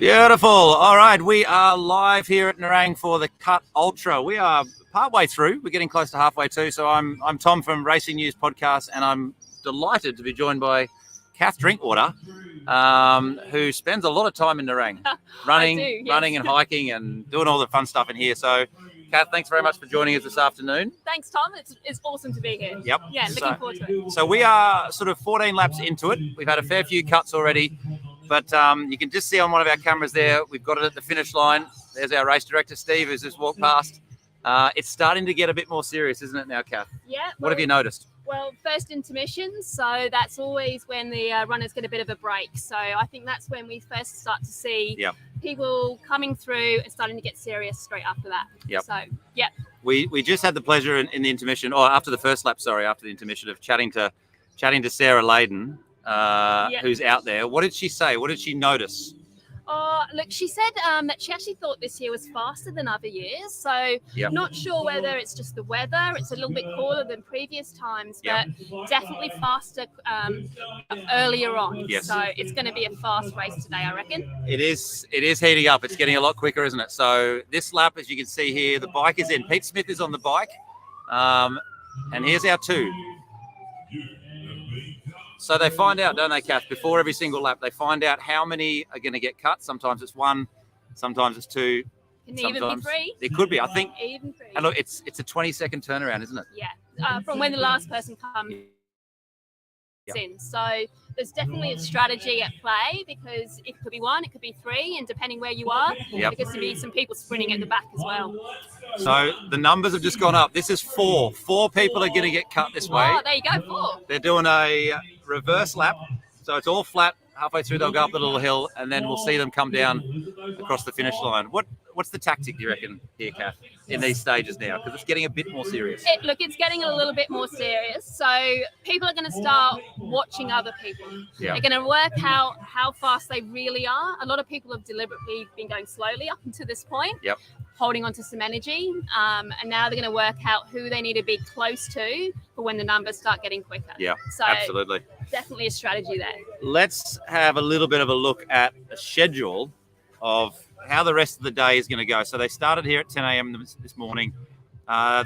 Beautiful. All right, we are live here at Nerang for the Cut Ultra. We are partway through. We're getting close to halfway too. So I'm Tom from Racing News Podcast, and I'm delighted to be joined by Kath Drinkwater, who spends a lot of time in Nerang, running and hiking and doing all the fun stuff in here. So, Kath, thanks very much for joining us this afternoon. Thanks, Tom. It's awesome to be here. Yep. Yeah, looking forward to it. So we are sort of 14 laps into it. We've had a fair few cuts already. But you can just see on one of our cameras there, we've got it at the finish line. There's our race director, Steve, who's just walked past. It's starting to get a bit more serious, isn't it now, Kath? Yeah. What have you noticed? Well, first intermission, so that's always when the runners get a bit of a break. So I think that's when we first start to see people coming through and starting to get serious straight after that. Yep. So, yeah. We just had the pleasure in the intermission, or after the first lap, after the intermission, of chatting to Sarah Layden. Who's out there. What did she say? What did she notice? Look, she said that she actually thought this year was faster than other years. So not sure whether it's just the weather. It's a little bit cooler than previous times, but definitely faster earlier on. Yes. So it's going to be a fast race today, I reckon. It is heating up. It's getting a lot quicker, isn't it? So this lap, as you can see here, the bike is in. Pete Smith is on the bike. And here's our two. So they find out, don't they, Kath, before every single lap, they find out how many are going to get cut. Sometimes it's one, sometimes it's two. Can even be three? It could be, I think. Even three. And look, it's a 20-second turnaround, isn't it? Yeah, from when the last person comes in. So there's definitely a strategy at play, because it could be one, it could be three, and depending where you are, there could be some people sprinting at the back as well. So the numbers have just gone up. This is four. Four people are going to get cut this way. Oh, there you go, four. They're doing a reverse lap. So it's all flat. Halfway through, they'll go up the little hill, and then we'll see them come down across the finish line. What's the tactic, do you reckon, here, Kath, in these stages now? Because it's getting a bit more serious. It's getting a little bit more serious. So people are going to start watching other people. Yeah. They're going to work out how fast they really are. A lot of people have deliberately been going slowly up until this point. Yep. Holding on to some energy, and now they're going to work out who they need to be close to for when the numbers start getting quicker. Yeah, so absolutely. Definitely a strategy there. Let's have a little bit of a look at a schedule of how the rest of the day is going to go. So they started here at 10 a.m. this morning.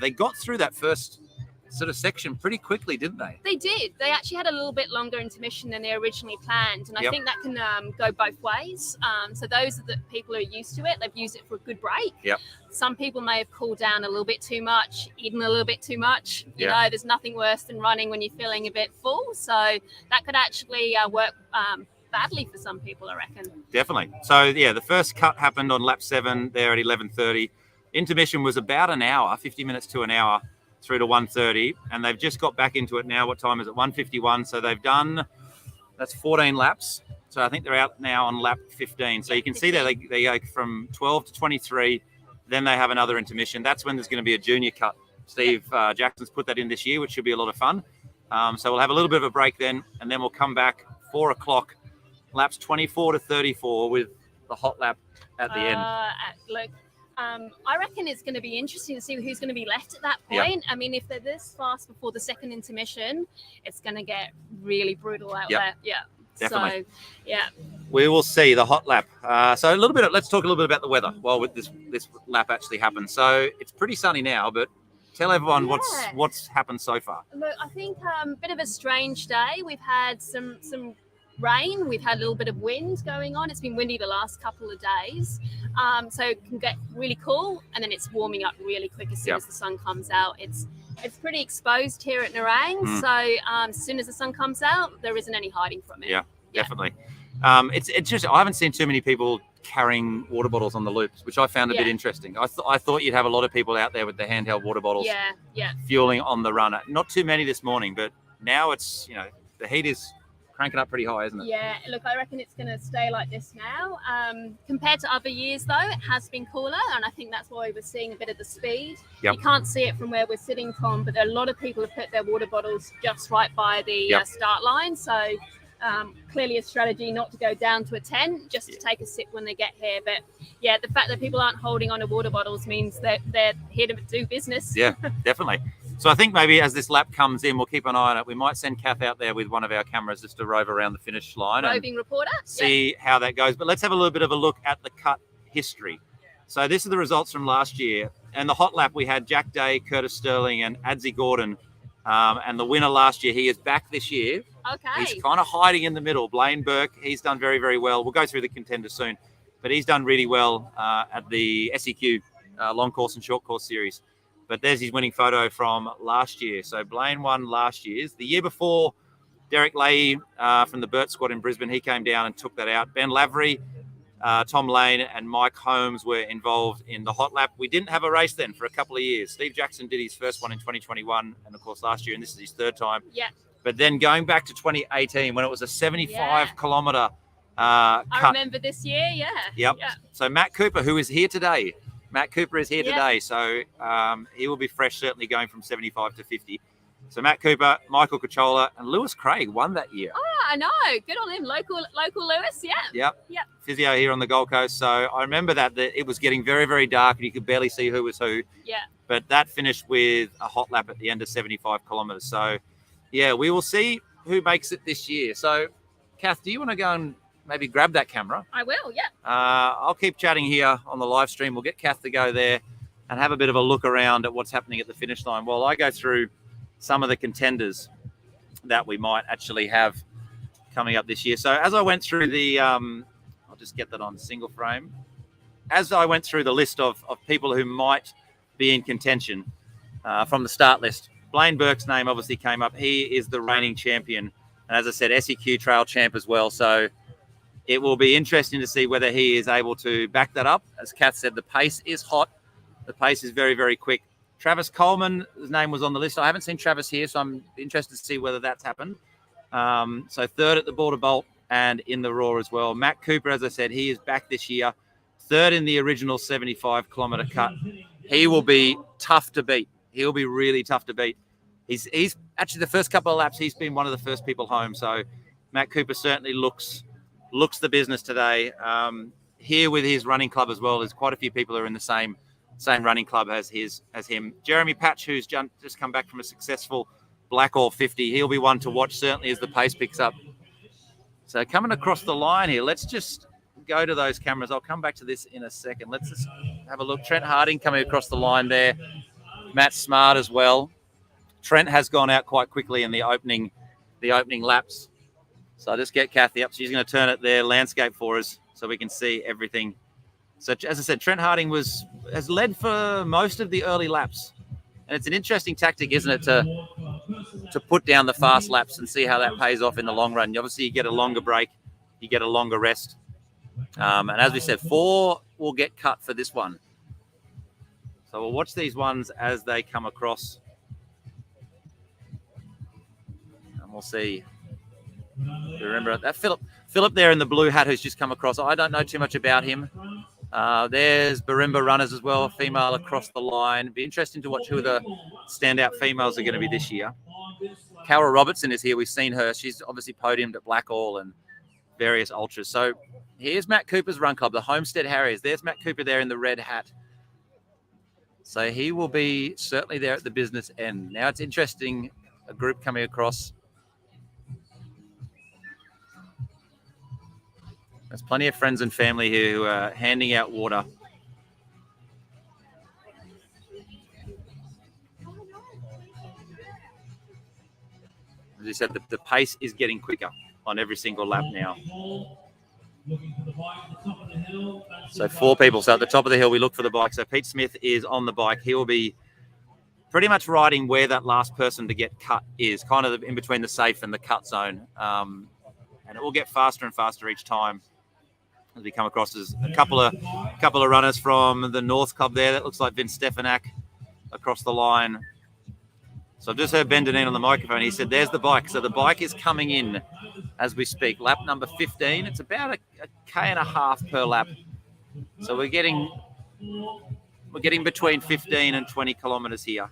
They got through that first sort of section pretty quickly, didn't they? They did. They actually had a little bit longer intermission than they originally planned, and I think that can go both ways. So those are the people who are used to it. They've used it for a good break. Yep. Some people may have cooled down a little bit too much, eaten a little bit too much. You know, there's nothing worse than running when you're feeling a bit full. So that could actually work badly for some people, I reckon. Definitely. So the first cut happened on lap 7 there at 11:30. Intermission was about an hour, 50 minutes to an hour, through to 1:30, and they've just got back into it now. What time is it? 1:51. So they've done, that's 14 laps. So I think they're out now on lap 15. So you can see there they go from 12 to 23. Then they have another intermission. That's when there's going to be a junior cut. Steve Jackson's put that in this year, which should be a lot of fun. So we'll have a little bit of a break then, and then we'll come back 4 o'clock, laps 24 to 34 with the hot lap at the end. Look, I reckon it's going to be interesting to see who's going to be left at that point. I mean, if they're this fast before the second intermission, it's going to get really brutal out there. Yeah. Definitely. So, we will see the hot lap. So let's talk a little bit about the weather while this lap actually happens. So it's pretty sunny now, but tell everyone what's happened so far. Look, I think a bit of a strange day. We've had some rain. We've had a little bit of wind going on. It's been windy the last couple of days. So it can get really cool, and then it's warming up really quick as soon as the sun comes out. It's pretty exposed here at Nerang. So as soon as the sun comes out, there isn't any hiding from it. Yeah, definitely. It's just, I haven't seen too many people carrying water bottles on the loops, which I found a bit interesting. I thought you'd have a lot of people out there with their handheld water bottles fueling on the run. Not too many this morning, but now it's, the heat is cranking up pretty high, isn't it? Yeah, look, I reckon it's going to stay like this now. Compared to other years, though, it has been cooler, and I think that's why we're seeing a bit of the speed. Yep. You can't see it from where we're sitting, Tom, but a lot of people have put their water bottles just right by the start line. So clearly a strategy not to go down to a 10, just to take a sip when they get here. But yeah, the fact that people aren't holding on to water bottles means that they're here to do business. Yeah, definitely. So I think maybe as this lap comes in, we'll keep an eye on it. We might send Kath out there with one of our cameras just to rove around the finish line. Roving reporter. See how that goes. But let's have a little bit of a look at the cut history. So this are the results from last year. And the hot lap, we had Jack Day, Curtis Sterling, and Adzi Gordon. And the winner last year, he is back this year. Okay. He's kind of hiding in the middle. Blaine Burke, he's done very, very well. We'll go through the contenders soon. But he's done really well at the SEQ long course and short course series. But there's his winning photo from last year. So Blaine won last year's. The year before, Derek Leahy from the Burt squad in Brisbane, he came down and took that out. Ben Lavery, Tom Lane and Mike Holmes were involved in the hot lap. We didn't have a race then for a couple of years. Steve Jackson did his first one in 2021 and, of course, last year, and this is his third time. Yeah. But then going back to 2018 when it was a 75-kilometre cut. I remember this year, Yep. Yeah. So Matt Cooper, who is here today, today. So he will be fresh, certainly going from 75 to 50. So Matt Cooper, Michael Cacciola, and Lewis Craig won that year. Oh, I know. Good on him. Local Lewis, Yep. Yep. Physio here on the Gold Coast. So I remember that it was getting very, very dark and you could barely see who was who. Yeah. But that finished with a hot lap at the end of 75 kilometres. So, yeah, we will see who makes it this year. So, Kath, do you want to go and maybe grab that camera? I will, yeah. I'll keep chatting here on the live stream. We'll get Kath to go there and have a bit of a look around at what's happening at the finish line while I go through some of the contenders that we might actually have coming up this year. So as I went through the, I'll just get that on single frame. As I went through the list of people who might be in contention from the start list, Blaine Burke's name obviously came up. He is the reigning champion. And as I said, SEQ trail champ as well. So it will be interesting to see whether he is able to back that up. As Kath said, the pace is hot. The pace is very, very quick. Travis Coleman, his name was on the list. I haven't seen Travis here, so I'm interested to see whether that's happened. So third at the Border Bolt and in the Raw as well. Matt Cooper, as I said, he is back this year. Third in the original 75-kilometre cut. He will be tough to beat. He'll be really tough to beat. He's actually the first couple of laps, he's been one of the first people home. So Matt Cooper certainly looks the business today. Here with his running club as well, there's quite a few people who are in the same running club as him. Jeremy Patch, who's just come back from a successful Blackall 50, he'll be one to watch certainly as the pace picks up. So coming across the line here, let's just go to those cameras. I'll come back to this in a second. Let's just have a look. Trent Harding coming across the line there. Matt Smart as well. Trent has gone out quite quickly in the opening laps. So I'll just get Kathy up. She's going to turn it there, landscape for us, so we can see everything. So as I said, Trent Harding has led for most of the early laps. And it's an interesting tactic, isn't it, to put down the fast laps and see how that pays off in the long run. Obviously, you get a longer break, you get a longer rest. And as we said, 4 will get cut for this one. So we'll watch these ones as they come across. And we'll see. Remember that Philip there in the blue hat who's just come across. I don't know too much about him. There's Barimba runners as well, female across the line. Be interesting to watch who the standout females are going to be this year. Cara Robertson is here. We've seen her. She's obviously podiumed at Blackall and various ultras. So here's Matt Cooper's run club, the Homestead Harriers. There's Matt Cooper there in the red hat. So he will be certainly there at the business end. Now it's interesting, a group coming across. There's plenty of friends and family here who are handing out water. As you said, the pace is getting quicker on every single lap now. So 4 people. So at the top of the hill, we look for the bike. So Pete Smith is on the bike. He will be pretty much riding where that last person to get cut is, kind of in between the safe and the cut zone. And it will get faster and faster each time. As we come across, there's a couple of runners from the North Club there. That looks like Vince Stefanak across the line. So I've just heard Ben Deneen on the microphone. He said, there's the bike. So the bike is coming in as we speak. Lap number 15. It's about a K&a-half per lap. So we're getting between 15 and 20 kilometres here.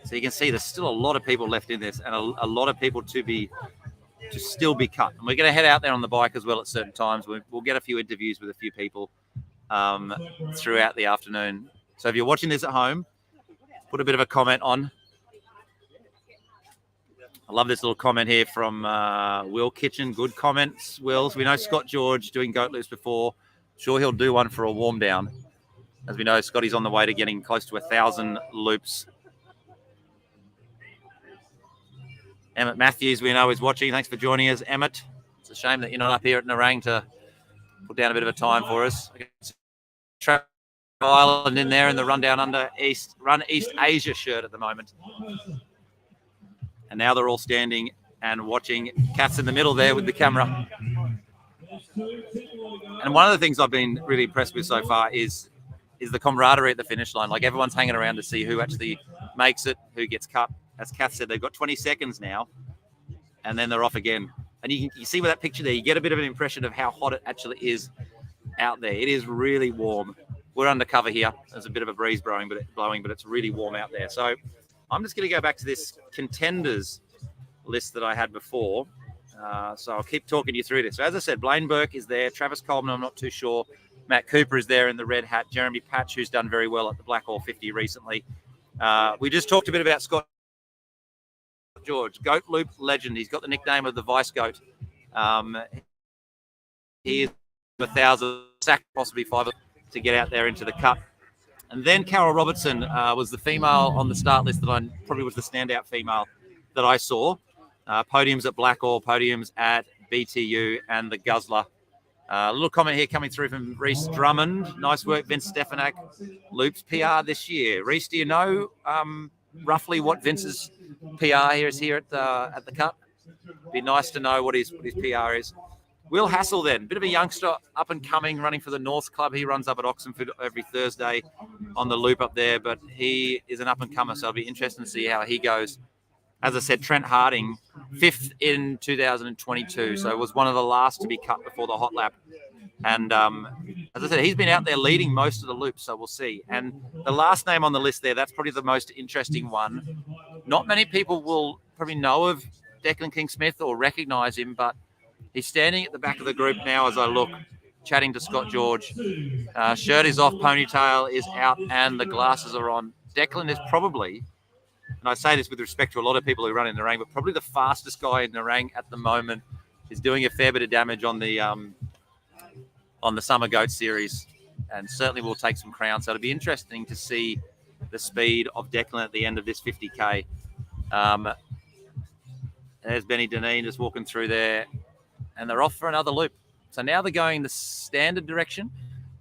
So you can see there's still a lot of people left in this and a lot of people to still be cut. And we're going to head out there on the bike as well at certain times. We'll get a few interviews with a few people throughout the afternoon. So if you're watching this at home, put a bit of a comment on. I love this little comment here from Will Kitchen. Good comments, Wills. We know Scott George doing goat loops before. Sure, he'll do one for a warm down. As we know, Scotty's on the way to getting close to 1,000 loops. Emmett Matthews, we know, is watching. Thanks for joining us, Emmett. It's a shame that you're not up here at Nerang to put down a bit of a time for us. Travel Island in there in the Rundown Under Run East Asia shirt at the moment. And now they're all standing and watching. Kath's in the middle there with the camera. And one of the things I've been really impressed with so far is the camaraderie at the finish line. Like, everyone's hanging around to see who actually makes it, who gets cut. As Kath said, they've got 20 seconds now, and then they're off again. And you see with that picture there, you get a bit of an impression of how hot it actually is out there. It is really warm. We're undercover here. There's a bit of a breeze blowing, but it's really warm out there. So I'm just going to go back to this contenders list that I had before. So I'll keep talking you through this. So as I said, Blaine Burke is there. Travis Coleman, I'm not too sure. Matt Cooper is there in the red hat. Jeremy Patch, who's done very well at the Blackall 50 recently. We just talked a bit about Scott George, Goat Loop legend. He's got the nickname of the Vice Goat. He is 1,000 sack, possibly 5 to get out there into the cut. And then Carol Robertson was the female on the start list that probably was the standout female that I saw. Podiums at Blackall, podiums at BTU and the Guzzler. A little comment here coming through from Reese Drummond. Nice work, Vince Stefanak. Loops PR this year. Reese, do you know roughly what Vince's PR is here at the Cut? Be nice to know what his PR is. Will Hassel then, bit of a youngster, up and coming, running for the North Club. He runs up at Oxenford every Thursday on the loop up there, but he is an up and comer, so it'll be interesting to see how he goes. As I said, Trent Harding, 5th in 2022, so was one of the last to be cut before the hot lap. And as I said, he's been out there leading most of the loops, so we'll see. And the last name on the list there, that's probably the most interesting one. Not many people will probably know of Declan King-Smith or recognise him, but he's standing at the back of the group now as I look, chatting to Scott George. Shirt is off, ponytail is out, and the glasses are on. Declan is probably, and I say this with respect to a lot of people who run in Nerang, but probably the fastest guy in Nerang at the moment. Is doing a fair bit of damage on the Summer Goat Series, and certainly will take some crowns. So it'll be interesting to see the speed of Declan at the end of this 50K. There's Benny Deneen just walking through there, and they're off for another loop. So now they're going the standard direction,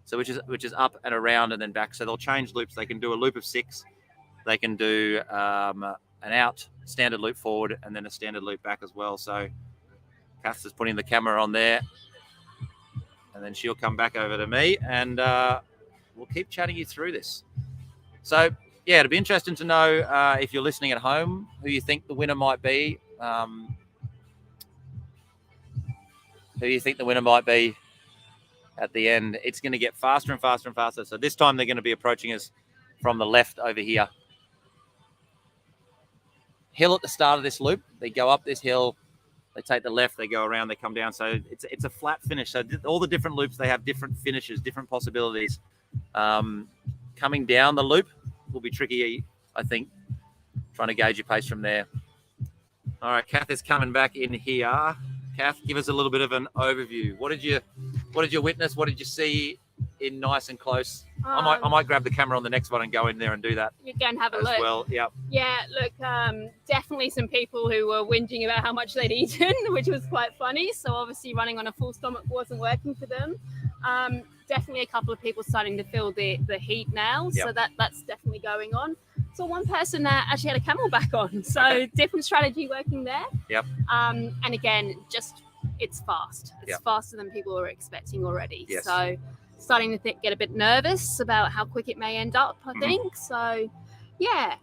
so which is up and around and then back. So they'll change loops. They can do a loop of 6. They can do an out standard loop forward and then a standard loop back as well. So Kath's is putting the camera on there, and then she'll come back over to me, and we'll keep chatting you through this. So yeah, it'll be interesting to know if you're listening at home, who you think the winner might be. Who you think the winner might be at the end. It's going to get faster and faster and faster. So this time they're going to be approaching us from the left over here. Hill at the start of this loop. They go up this hill. They take the left. They go around. They come down. So it's a flat finish. So all the different loops, they have different finishes, different possibilities. Coming down the loop will be tricky, I think, trying to gauge your pace from there. All right, Kath is coming back in here. Kath, give us a little bit of an overview. What did you witness? What did you see in nice and close? I might grab the camera on the next one and go in there and do that. You go and have a look. Well, yeah. Yeah, look, definitely some people who were whinging about how much they'd eaten, which was quite funny. So obviously running on a full stomach wasn't working for them. Definitely a couple of people starting to feel the heat now. Yep. So that's definitely going on. So one person actually had a camelback on. So okay. Different strategy working there. Yep. And again, just it's fast. It's faster than people were expecting already. Yes. So starting to get a bit nervous about how quick it may end up, I think. So yeah,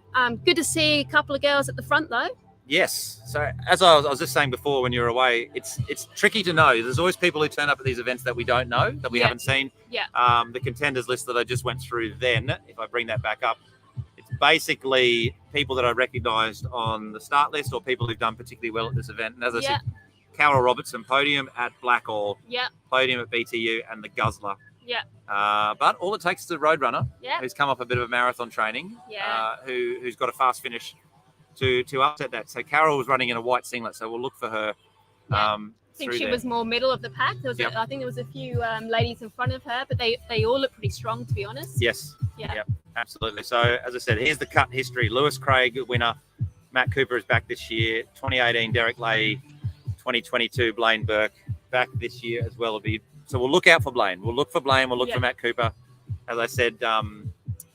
good to see a couple of girls at the front though. Yes. So as I was just saying before, when you're away, it's tricky to know. There's always people who turn up at these events that we don't know, that we haven't seen. Yeah. The contenders list that I just went through then, if I bring that back up, it's basically people that I recognised on the start list or people who've done particularly well at this event. And as I said, Carol Robertson, podium at Blackall, podium at BTU and the Guzzler. Yeah. But all it takes is a road runner Yeah. who's come off a bit of a marathon training, Yeah. who's got a fast finish to upset that. So Carol was running in a white singlet, so we'll look for her. Yeah. I think she was more middle of the pack. There was I think there was a few ladies in front of her, but they all look pretty strong, to be honest. Yes. Yeah. Yep. Absolutely. So as I said, here's the cut history. Lewis Craig, winner. Matt Cooper is back this year. 2018, Derek Leahy. 2022, Blaine Burke back this year as well. So we'll look out for Blaine. We'll look for Blaine. We'll look for Matt Cooper. As I said,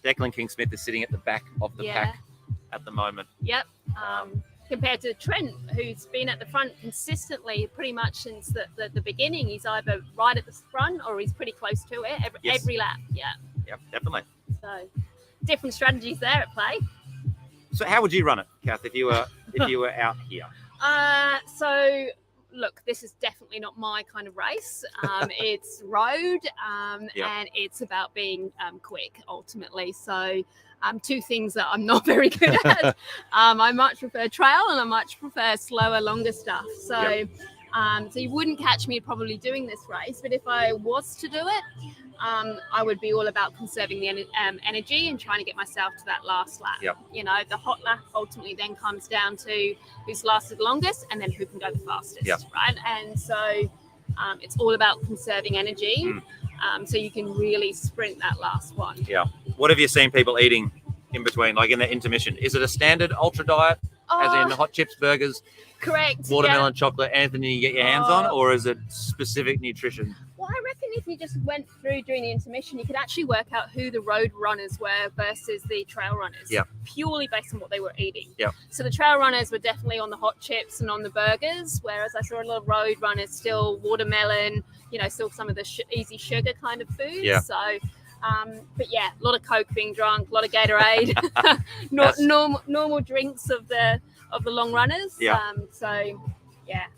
Declan King-Smith is sitting at the back of the pack at the moment. Yep. Compared to Trent, who's been at the front consistently pretty much since the beginning. He's either right at the front or he's pretty close to it every lap. Yeah. Yep, definitely. So different strategies there at play. So how would you run it, Kath, if you were out here? So look, this is definitely not my kind of race. It's road, and it's about being quick ultimately. So two things that I'm not very good at. I much prefer trail and I much prefer slower, longer stuff. So so you wouldn't catch me probably doing this race, but if I was to do it, I would be all about conserving the energy and trying to get myself to that last lap. Yep. You know, the hot lap ultimately then comes down to who's lasted the longest and then who can go the fastest, right? And so it's all about conserving energy, so you can really sprint that last one. Yeah. What have you seen people eating in between, like in the intermission? Is it a standard ultra diet, as in hot chips, burgers? Correct. Watermelon, chocolate, anything you get your hands on, or is it specific nutrition? Well, I reckon if you just went through during the intermission, you could actually work out who the road runners were versus the trail runners, purely based on what they were eating. So the trail runners were definitely on the hot chips and on the burgers, whereas I saw a lot of road runners still watermelon, still some of the easy sugar kind of foods. So, but a lot of Coke being drunk, a lot of Gatorade, normal drinks of the long runners.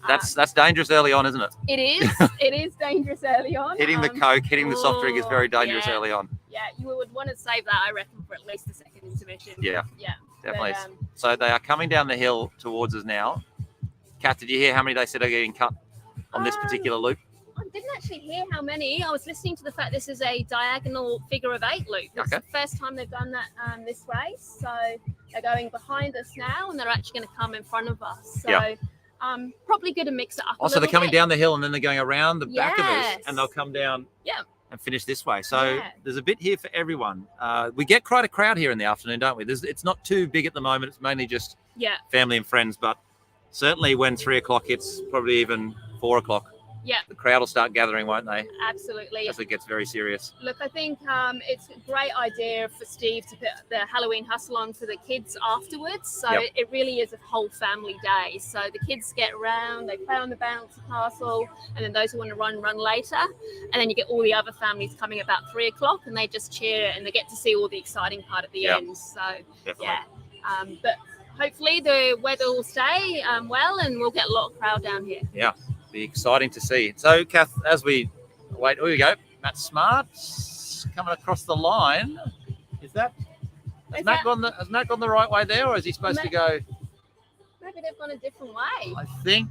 That's dangerous early on, isn't it? It is. It is dangerous early on. Hitting the Coke, hitting the soft drink is very dangerous early on. Yeah, you would want to save that, I reckon, for at least the second intermission. Yeah, definitely. But, so they are coming down the hill towards us now. Kath, did you hear how many they said are getting cut on this particular loop? I didn't actually hear how many. I was listening to the fact this is a diagonal figure of 8 loop. It's the first time they've done that this race. So they're going behind us now and they're actually going to come in front of us. So probably going to mix it up a so little they're coming bit. down the hill and then they're going around the back of us and they'll come down and finish this way. So there's a bit here for everyone. We get quite a crowd here in the afternoon, don't we? It's not too big at the moment. It's mainly just family and friends, but certainly when 3 o'clock hits, probably even 4 o'clock, the crowd will start gathering, won't they? Absolutely. As it gets very serious. Look, I think it's a great idea for Steve to put the Halloween hustle on for the kids afterwards. So it really is a whole family day. So the kids get around, they play on the bouncy castle, and then those who want to run later. And then you get all the other families coming about 3 o'clock and they just cheer and they get to see all the exciting part at the end. So, but hopefully the weather will stay well and we'll get a lot of crowd down here. Yeah. Be exciting to see. So, Kath, as we wait, here we go. Matt Smart coming across the line. Has Matt gone the right way there, or is he supposed to go? Maybe they've gone a different way. I think.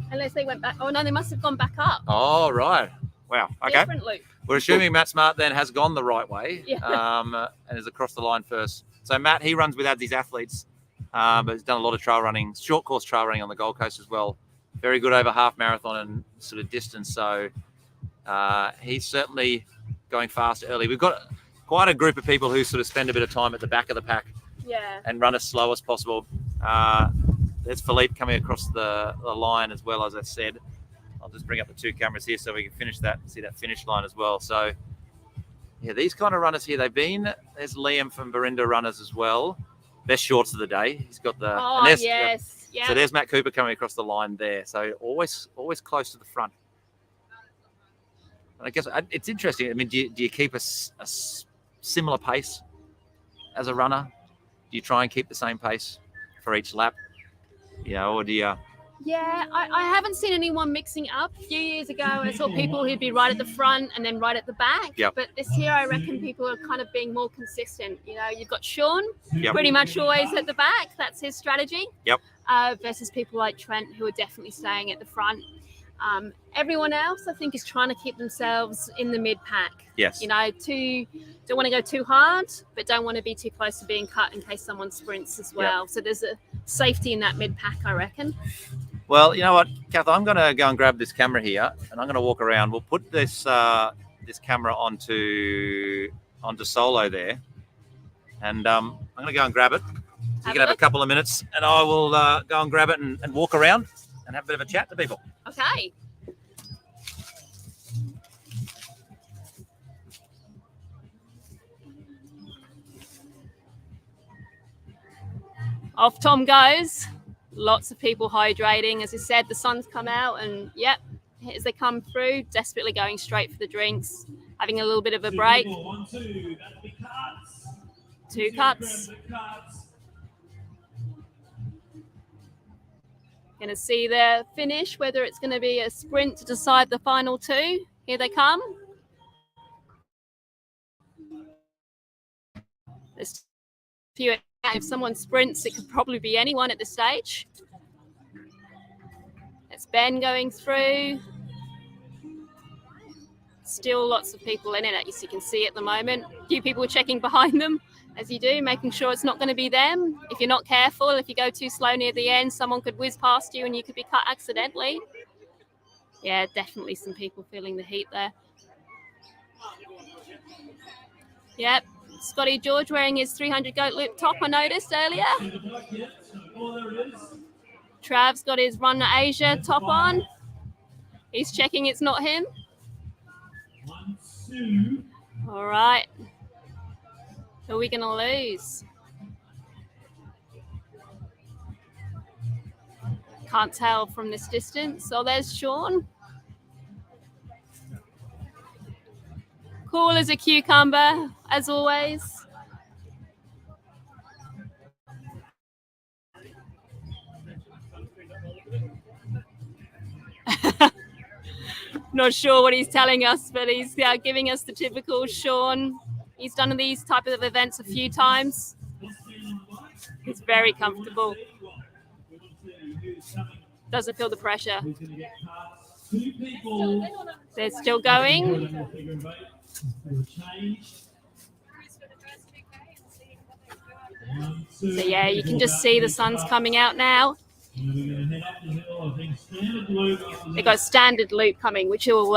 Unless they went back. Oh no, they must have gone back up. Oh right. Wow. Okay. Different loop. We're assuming Matt Smart then has gone the right way, and is across the line first. So Matt, he runs with Adsey's athletes, but he's done a lot of trail running, short course trail running on the Gold Coast as well. Very good over half marathon and sort of distance. So he's certainly going fast early. We've got quite a group of people who sort of spend a bit of time at the back of the pack and run as slow as possible. There's Philippe coming across the line as well, as I said. I'll just bring up the 2 cameras here so we can finish that and see that finish line as well. So, these kind of runners here, there's Liam from Barinda Runners as well. Best shorts of the day. He's got the... So there's Matt Cooper coming across the line there. So always close to the front. And I guess it's interesting. I mean, do you keep a similar pace as a runner? Do you try and keep the same pace for each lap? Or do you... Yeah, I haven't seen anyone mixing up. A few years ago, I saw people who'd be right at the front and then right at the back. But this year, I reckon people are kind of being more consistent. You've got Sean pretty much always at the back. That's his strategy. Versus people like Trent who are definitely staying at the front. Everyone else, I think, is trying to keep themselves in the mid pack. Yes. You know, don't want to go too hard, but don't want to be too close to being cut in case someone sprints as well. Yep. So there's a safety in that mid pack, I reckon. Well, you know what, Kath, I'm going to go and grab this camera here, and I'm going to walk around. We'll put this this camera onto solo there, and I'm going to go and grab it. So you can have a couple of minutes, and I will go and grab it and walk around and have a bit of a chat to people. Okay. Off Tom goes. Lots of people hydrating. As I said, the sun's come out, and yep, as they come through, desperately going straight for the drinks, having a little bit of a break. 2 cuts. Going to see their finish, whether it's going to be a sprint to decide the final 2. Here they come. There's a few. If someone sprints, it could probably be anyone at this stage. It's Ben going through. Still lots of people in it, as you can see at the moment. A few people checking behind them, as you do, making sure it's not going to be them. If you're not careful, if you go too slow near the end, someone could whiz past you and you could be cut accidentally. Yeah, definitely some people feeling the heat there. Yep. Scotty George wearing his 300 goat loop top, I noticed earlier. Trav's got his Run to Asia top on. He's checking it's not him. All right. Who are we going to lose? Can't tell from this distance. Oh, there's Sean. Cool as a cucumber, as always. Not sure what he's telling us, but he's giving us the typical Sean. He's done these type of events a few times. He's very comfortable. Doesn't feel the pressure. They're still going. So yeah, you can just see the sun's coming out now. They've got a standard loop coming, which will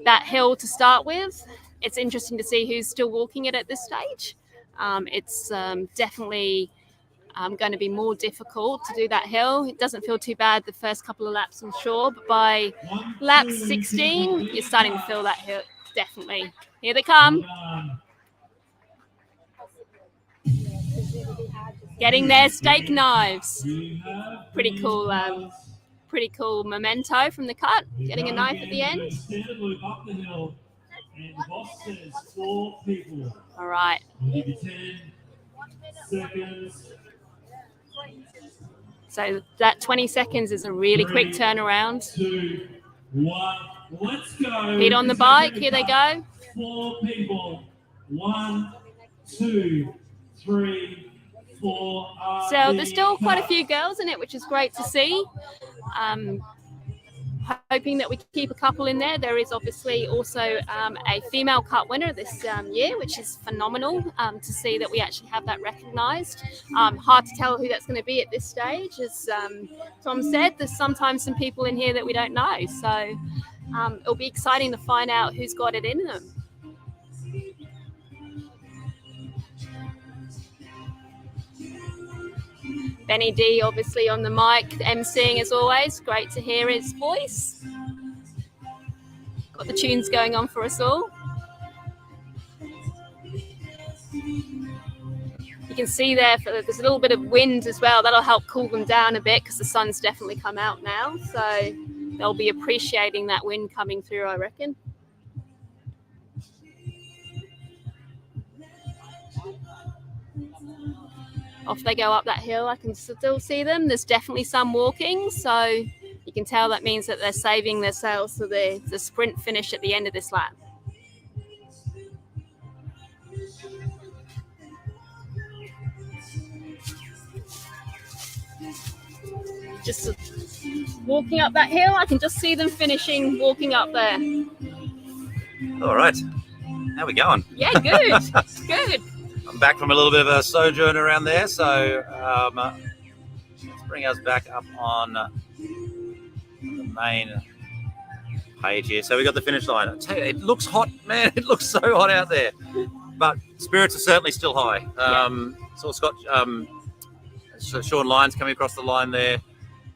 that hill to start with. It's interesting to see who's still walking it at this stage. It's definitely going to be more difficult to do that hill. It doesn't feel too bad the first couple of laps, I'm sure, but by lap 16, you're starting to feel that hill, definitely. Here they come. Getting their steak knives. Pretty cool memento from the cut. Getting a knife at the end. All right. So that 20 seconds is a really quick turnaround. 2, 1, let's go. Feet on the bike. Here they go. 4 people. 1, 2, 3, 4. So there's still quite a few girls in it, which is great to see. Hoping that we keep a couple in there. There is obviously also a female cut winner this year, which is phenomenal to see that we actually have that recognised. Hard to tell who that's going to be at this stage. As Tom said, there's sometimes some people in here that we don't know. So it'll be exciting to find out who's got it in them. Benny D obviously on the mic, emceeing as always. Great to hear his voice. Got the tunes going on for us all. You can see there's a little bit of wind as well. That'll help cool them down a bit because the sun's definitely come out now. So they'll be appreciating that wind coming through, I reckon. Off they go up that hill. I can still see them. There's definitely some walking, so you can tell that means that they're saving themselves for the sprint finish at the end of this lap. just walking up that hill. I can just see them finishing walking up there. All right. How we going? Yeah, good. Good. I'm back from a little bit of a sojourn around there, so let's bring us back up on the main page here. So we got the finish line. I tell you, it looks hot, man. It looks so hot out there, but spirits are certainly still high. So it's got Sean Lyons coming across the line there.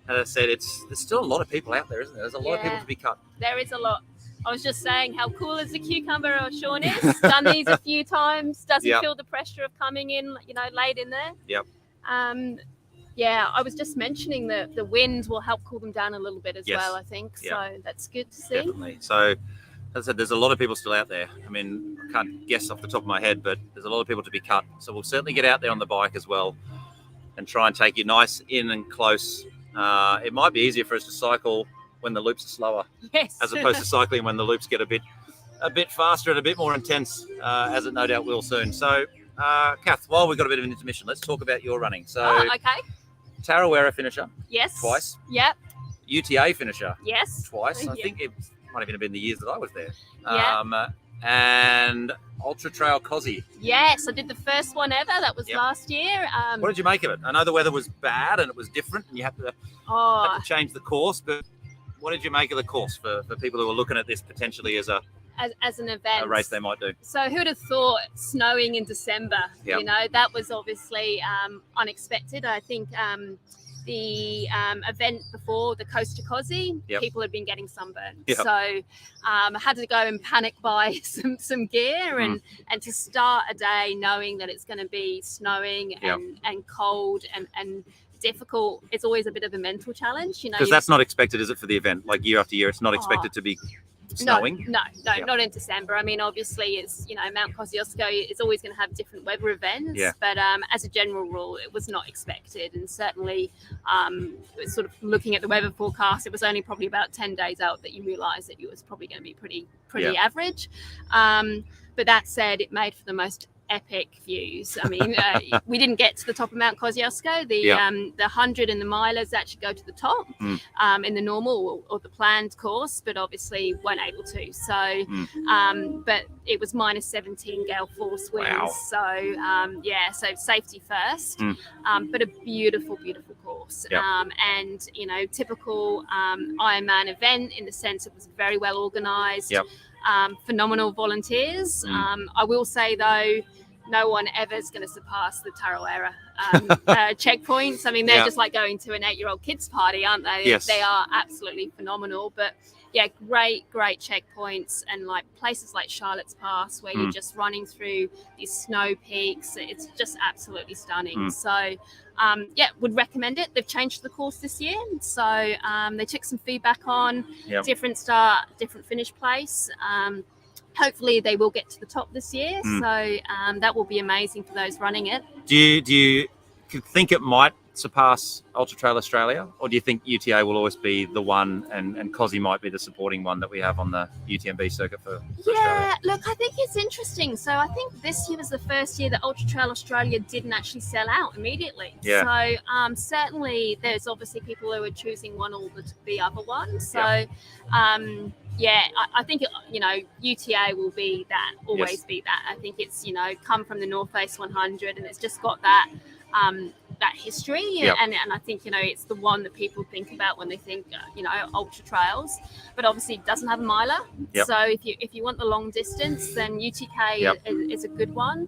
As I said, there's still a lot of people out there, isn't there? There's a lot of people to be cut. There is a lot. I was just saying how cool is the cucumber Sean is. Done these a few times. Doesn't feel the pressure of coming in, late in there. Yep. I was just mentioning that the wind will help cool them down a little bit as well, I think. Yep. So that's good to see. Definitely. So, as I said, there's a lot of people still out there. I mean, I can't guess off the top of my head, but there's a lot of people to be cut. So we'll certainly get out there on the bike as well and try and take you nice in and close. It might be easier for us to cycle when the loops are slower, as opposed to cycling when the loops get a bit faster and a bit more intense, as it no doubt will soon. So, Kath, while we've got a bit of an intermission, let's talk about your running. So, okay. Tarawera finisher. Yes. Twice. Yep. UTA finisher. Yes. Twice. I think it might have been the years that I was there. Yeah. And Ultra Trail Cozzy. Yes, I did the first one ever. That was last year. What did you make of it? I know the weather was bad and it was different and you had to change the course, but what did you make of the course for people who are looking at this potentially as an event, a race they might do? So who'd have thought snowing in December? Yep. That was obviously unexpected. I think the event before the Coast to Cozzy, people had been getting sunburned. Yep. So I had to go and panic buy some gear and to start a day knowing that it's going to be snowing and cold and difficult. It's always a bit of a mental challenge, because that's not expected, is it, for the event? Like year after year, it's not expected to be snowing. No, not in December. I mean, obviously, it's Mount Kosciuszko. It's always going to have different weather events. Yeah. But as a general rule, it was not expected, and certainly, sort of looking at the weather forecast, it was only probably about 10 days out that you realised that it was probably going to be pretty average. But that said, it made for the most epic views. I mean, we didn't get to the top of Mount Kosciuszko. The 100 and the milers actually go to the top in the normal or the planned course, but obviously weren't able to. So, but it was minus 17 gale force winds. Wow. So, so safety first, but a beautiful, beautiful course. Yep. And, typical Ironman event in the sense it was very well organised. Yep. Phenomenal volunteers. I will say, though, no one ever is going to surpass the Tarawera checkpoints. I mean, they're just like going to an 8-year-old kids party, aren't they? Yes. They are absolutely phenomenal. But yeah, great checkpoints, and like places like Charlotte's Pass where you're just running through these snow peaks. It's just absolutely stunning. So would recommend it. They've changed the course this year. So they took some feedback on different start, different finish place. Hopefully they will get to the top this year. So that will be amazing for those running it. Do you think it might surpass Ultra Trail Australia, or do you think UTA will always be the one and Cozzy might be the supporting one that we have on the UTMB circuit for Australia? Look, I think it's interesting. So I think this year was the first year that Ultra Trail Australia didn't actually sell out immediately. So certainly there's obviously people who are choosing one or the other one. So I think UTA will be that, always be that. I think it's come from the North Face 100, and it's just got that that history, and I think it's the one that people think about when they think ultra trails. But obviously it doesn't have a miler, so if you want the long distance, then UTK is a good one.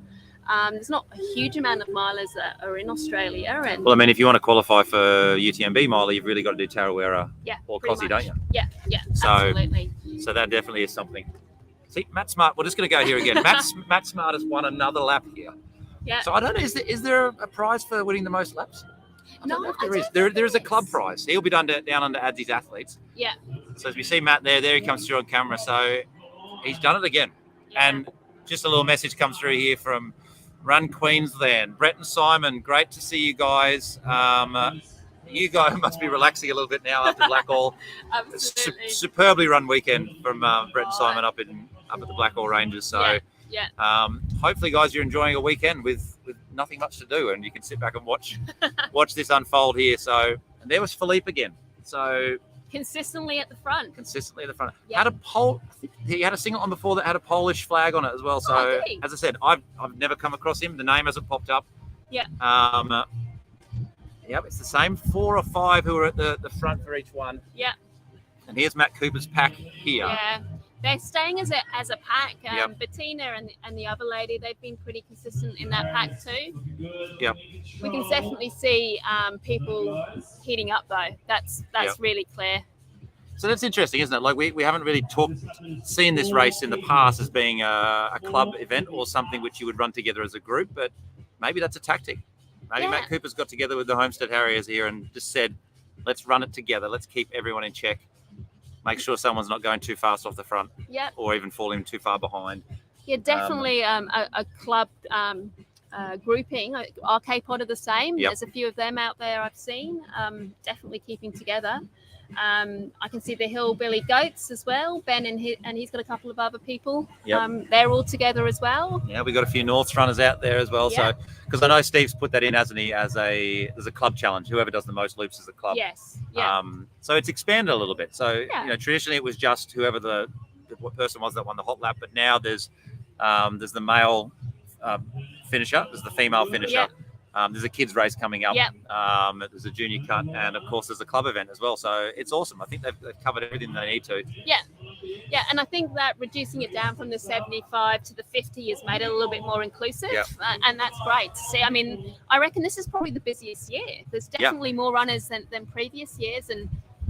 There's not a huge amount of milers that are in Australia, and well, I mean, if you want to qualify for UTMB miler, you've really got to do Tarawera or Cozzy, don't you? Yeah, absolutely. So that definitely is something. See, Matt Smart, we're just going to go here again. Matt Smart has won another lap here. Yeah. So I don't know, is there a prize for winning the most laps? There is a club prize. He'll be down under Adzi's athletes. Yeah. So as we see Matt there he comes through on camera. So he's done it again. Yeah. And just a little message comes through here from Run Queensland. Brett and Simon, great to see you guys. You guys must be relaxing a little bit now after Blackall. Absolutely. Superbly run weekend from Brett and Simon up at the Blackall Ranges. So hopefully, guys, you're enjoying a weekend with nothing much to do, and you can sit back and watch this unfold here. So And there was Philippe again. So consistently at the front. consistently at the front. Yep. Had a he had a single on before that had a Polish flag on it as well. So Oh, did he? as I said, I've never come across him. The name hasn't popped up. Yeah. Yep, it's the same 4 or 5 who are at the front for each one. Yeah. And here's Matt Cooper's pack here. Yeah. They're staying as a pack. Yep. Bettina and the other lady, they've been pretty consistent in that pack too. Yep. We can definitely see people heating up though. That's Yep. really clear. So that's interesting, isn't it? Like we haven't really seen this race in the past as being a club event or something which you would run together as a group, but maybe that's a tactic. Maybe Yeah. Matt Cooper's got together with the Homestead Harriers here and just said, let's run it together. Let's keep everyone in check. Make sure someone's not going too fast off the front Yep. or even falling too far behind. Yeah, definitely a club grouping. RK Pod are the same. Yep. There's a few of them out there I've seen. Definitely keeping together. I can see the Hillbilly Goats as well. Ben and he's got a couple of other people. Yep. They're all together as well. Yeah, we got a few Norths runners out there as well. Yeah. So because I know Steve's put that in, hasn't he, as a club challenge. Whoever does the most loops as a club. Yes. Yeah. So it's expanded a little bit. So Yeah. traditionally it was just whoever the person was that won the hot lap, but now there's the male finisher, there's the female finisher. Yeah. There's a kids race coming up. Yep. There's a junior cut, and of course there's a club event as well. So it's awesome. I think they've covered everything they need to. Yeah, and I think that reducing it down from the 75 to the 50 has made it a little bit more inclusive, Yep. and that's great to see. I mean, I reckon this is probably the busiest year. There's definitely more runners than previous years, and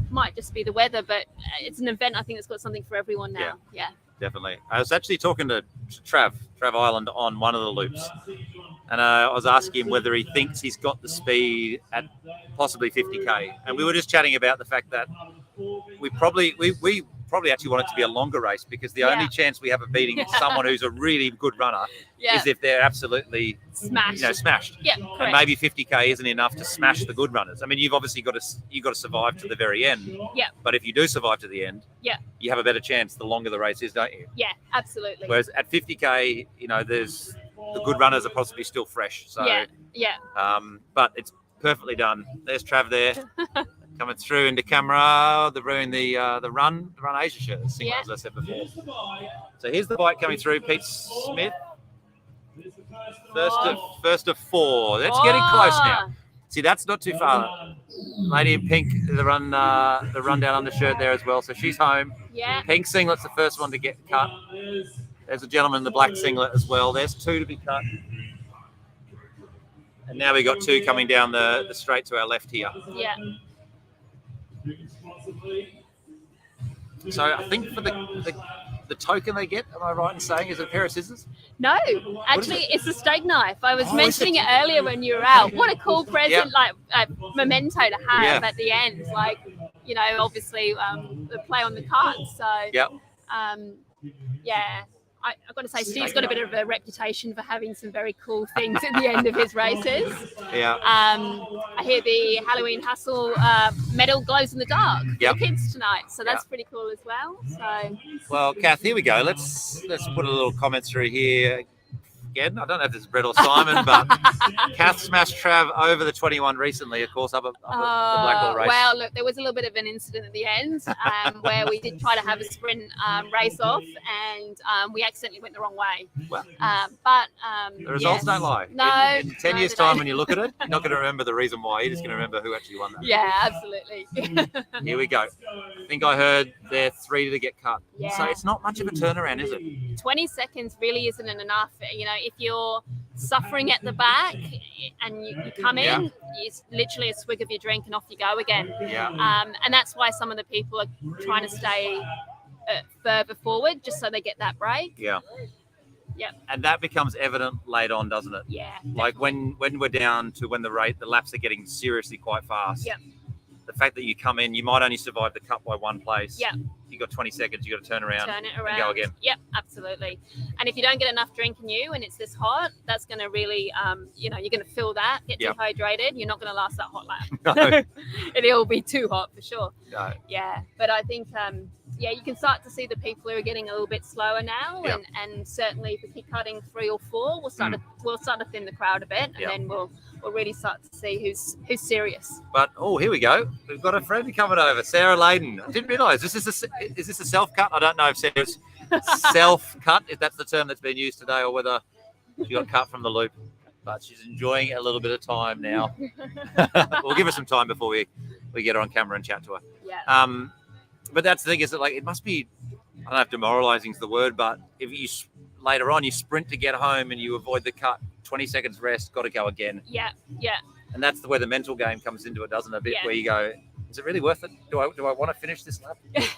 might just be the weather, but it's an event I think that's got something for everyone now. Yeah. Definitely. I was actually talking to Trav Island on one of the loops, and I was asking him whether he thinks he's got the speed at possibly 50k, and we were just chatting about the fact that we probably actually want it to be a longer race, because the only chance we have of beating someone who's a really good runner is if they're absolutely smashed. Yeah, And correct. maybe 50k isn't enough to smash the good runners. I mean, you've obviously got to survive to the very end. Yeah. But if you do survive to the end, you have a better chance the longer the race is, don't you? Yeah, absolutely. Whereas at 50k, there's the good runners are possibly still fresh. So but it's perfectly done. There's Trav there. Coming through into camera, the Run Asia shirt, as I said before. So here's the bike coming through, Pete Smith. First of 4. That's getting close now. See, that's not too far. Lady in pink, the rundown undershirt there as well. So she's home. Yeah. Pink singlet's the first one to get cut. There's a gentleman in the black singlet as well. There's 2 to be cut. And now we got 2 coming down the straight to our left here. Yeah. So I think for the token they get, am I right in saying, is it a pair of scissors? No, actually, it's a steak knife. I was Oh, mentioning it earlier when you were out. What a cool present, like memento to have at the end. Like, obviously the play on the cards. So, I've got to say, Steve's got a bit of a reputation for having some very cool things at the end of his races. Yeah. I hear the Halloween Hustle medal glows in the dark for the kids tonight, so that's pretty cool as well. So, well, Kath, here we go. Let's put a little comment through here. Again, I don't know if this is Brett or Simon, but Kath smashed Trav over the 21 recently, of course, up at the Blackwell race. Well, look, there was a little bit of an incident at the end where we did try to have a sprint race off, and we accidentally went the wrong way. Well, but the results don't lie. No. In 10 years' time, when you look at it, you're not going to remember the reason why. You're just going to remember who actually won that. Yeah, absolutely. Here we go. I think I heard there 3 to get cut. Yeah. So it's not much of a turnaround, is it? 20 seconds really isn't enough. If you're suffering at the back and you come in, it's literally a swig of your drink and off you go again. Yeah. And that's why some of the people are trying to stay further forward just so they get that break. Yeah. Yep. And that becomes evident late on, doesn't it? Yeah. Like when we're down to when the laps are getting seriously quite fast. Yep. The fact that you come in, you might only survive the cut by 1 place. Yeah. you got 20 seconds. You got to turn around, Turn it around. and go again. Yep, absolutely. And if you don't get enough drink in you and it's this hot, that's going to really, you're going to feel that, get Yep. dehydrated. You're not going to last that hot lap. No. It'll be too hot for sure. No. Yeah, but I think, you can start to see the people who are getting a little bit slower now, Yep. and certainly if we keep cutting 3 or 4, we'll start to thin the crowd a bit, and Yep. then we'll really start to see who's serious. But here we go. We've got a friend coming over, Sarah Layden. I didn't realise is this a self cut? I don't know if Sarah's self cut, if that's the term that's been used today, or whether she got cut from the loop. But she's enjoying a little bit of time now. We'll give her some time before we get her on camera and chat to her. Yeah. But that's the thing, is that like it must be, I don't know if demoralising is the word, but if you later on you sprint to get home and you avoid the cut, 20 seconds rest, got to go again. Yeah. And that's where the mental game comes into it, doesn't it? A bit, Yeah. where you go, is it really worth it? Do I want to finish this lap? Because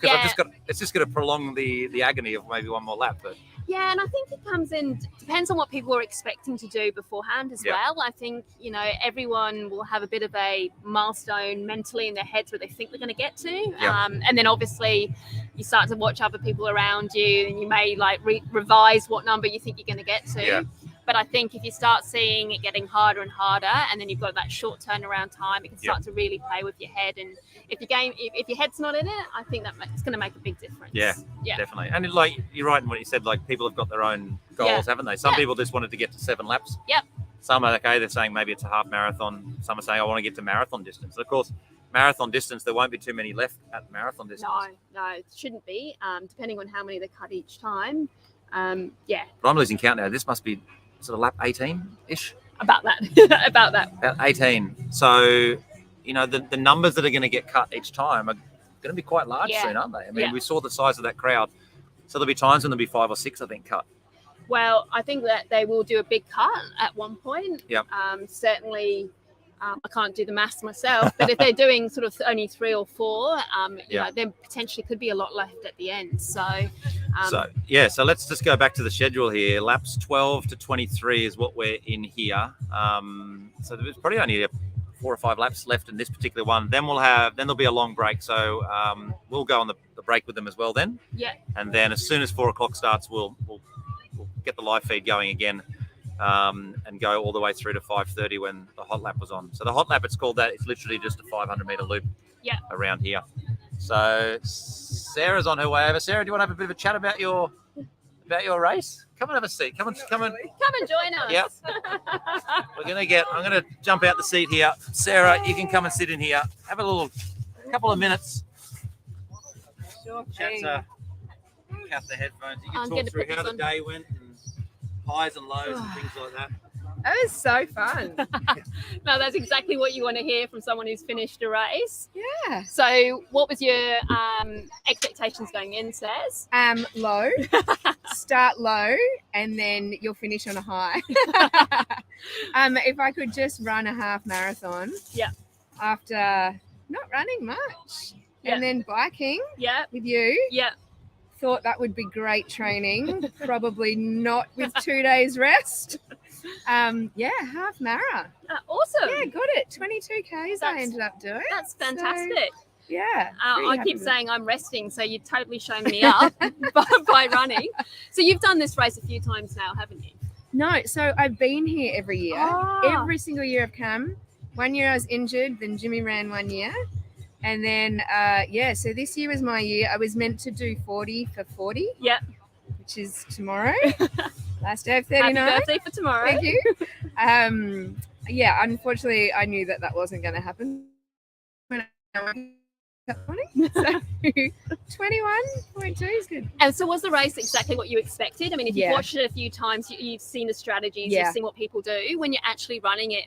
Yeah. it's just going to prolong the agony of maybe one more lap. But Yeah, and I think it comes in, depends on what people are expecting to do beforehand as Yeah. well. I think, everyone will have a bit of a milestone mentally in their heads where they think they're going to get to. Yeah. And then obviously you start to watch other people around you and you may like revise what number you think you're going to get to. Yeah. But I think if you start seeing it getting harder and harder, and then you've got that short turnaround time, it can start to really play with your head. And if your head's not in it, I think it's going to make a big difference. Yeah. Definitely. And like you're right in what you said, like people have got their own goals, haven't they? Some people just wanted to get to 7 laps. Yep. Some are okay, they're saying maybe it's a half marathon. Some are saying I want to get to marathon distance. Of course, marathon distance, there won't be too many left at marathon distance. No, it shouldn't be. Depending on how many they cut each time. Yeah, But I'm losing count now. This must be sort of lap 18-ish. about that. About that. About 18. So, the numbers that are going to get cut each time are going to be quite large Yeah. soon, aren't they? I mean, Yeah. we saw the size of that crowd. So there'll be times when there'll be 5 or 6, I think, cut. Well, I think that they will do a big cut at one point. Yep. Certainly, I can't do the maths myself, but if they're doing sort of only 3 or 4, then potentially could be a lot left at the end. So, So let's just go back to the schedule here. Laps 12 to 23 is what we're in here. So there's probably only 4 or 5 laps left in this particular one. Then there'll be a long break. So we'll go on the break with them as well then. yeah, And then as soon as 4 o'clock starts, we'll get the live feed going again. And go all the way through to 5:30 when the hot lap was on. So the hot lap, it's called that. It's literally just a 500-meter loop around here. So Sarah's on her way over. Sarah, do you want to have a bit of a chat about your race? Come and have a seat. Come and. come and join us. Yep. I'm gonna jump out the seat here. Sarah, you can come and sit in here. Have a couple of minutes. Sure Chat thing. Have the headphones. You I'm can gonna talk through put how this the on. day went and highs and lows and things like that. That was so fun. No, that's exactly what you want to hear from someone who's finished a race. Yeah. So, what was your expectations going in, Saz? Low. Start low and then you'll finish on a high. If I could just run a half marathon. Yeah. After not running much. Yeah. And then biking Yeah, with you. yeah. Thought that would be great training. Probably not with 2 days rest. Half mara. Awesome. Yeah, got it. 22 Ks That's- I ended up doing. That's fantastic. Yeah. pretty I happy keep with saying I'm resting, so you've totally shown me up by running. So you've done this race a few times now, haven't you? it. No, so I've been here every year. Ah. Every single year I've come. 1 year I was injured, then Jimmy ran 1 year. And then, so this year was my year. I was meant to do 40 for 40. Yeah. Which is tomorrow. Last day of 39. Happy birthday for tomorrow. Thank you. Unfortunately, I knew that wasn't going to happen. When I woke up morning. So 21.2 is good. And so was the race exactly what you expected? I mean, if you've Yeah. watched it a few times, you've seen the strategies, Yeah. you've seen what people do. When you're actually running it,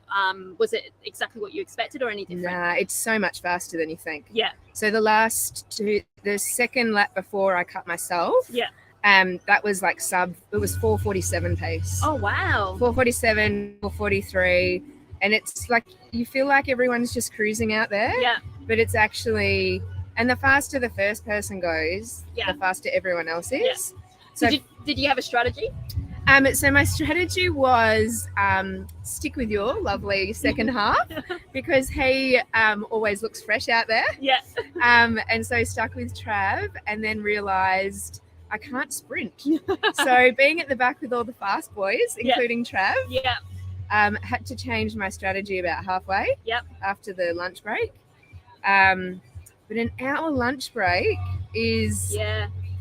was it exactly what you expected or any different? Nah, it's so much faster than you think. Yeah. So the second lap before I cut myself, Yeah. that was like it was 4:47 pace. Oh, wow. 4:47, 4:43, and it's like you feel like everyone's just cruising out there, Yeah. but it's actually, and the faster the first person goes, Yeah. the faster everyone else is. Yeah. So Did you have a strategy? So my strategy was stick with your lovely second half because he always looks fresh out there. Yeah. And so stuck with Trav and then realised I can't sprint. So being at the back with all the fast boys, including Trav, Yeah. had to change my strategy about halfway after the lunch break. But an hour lunch break is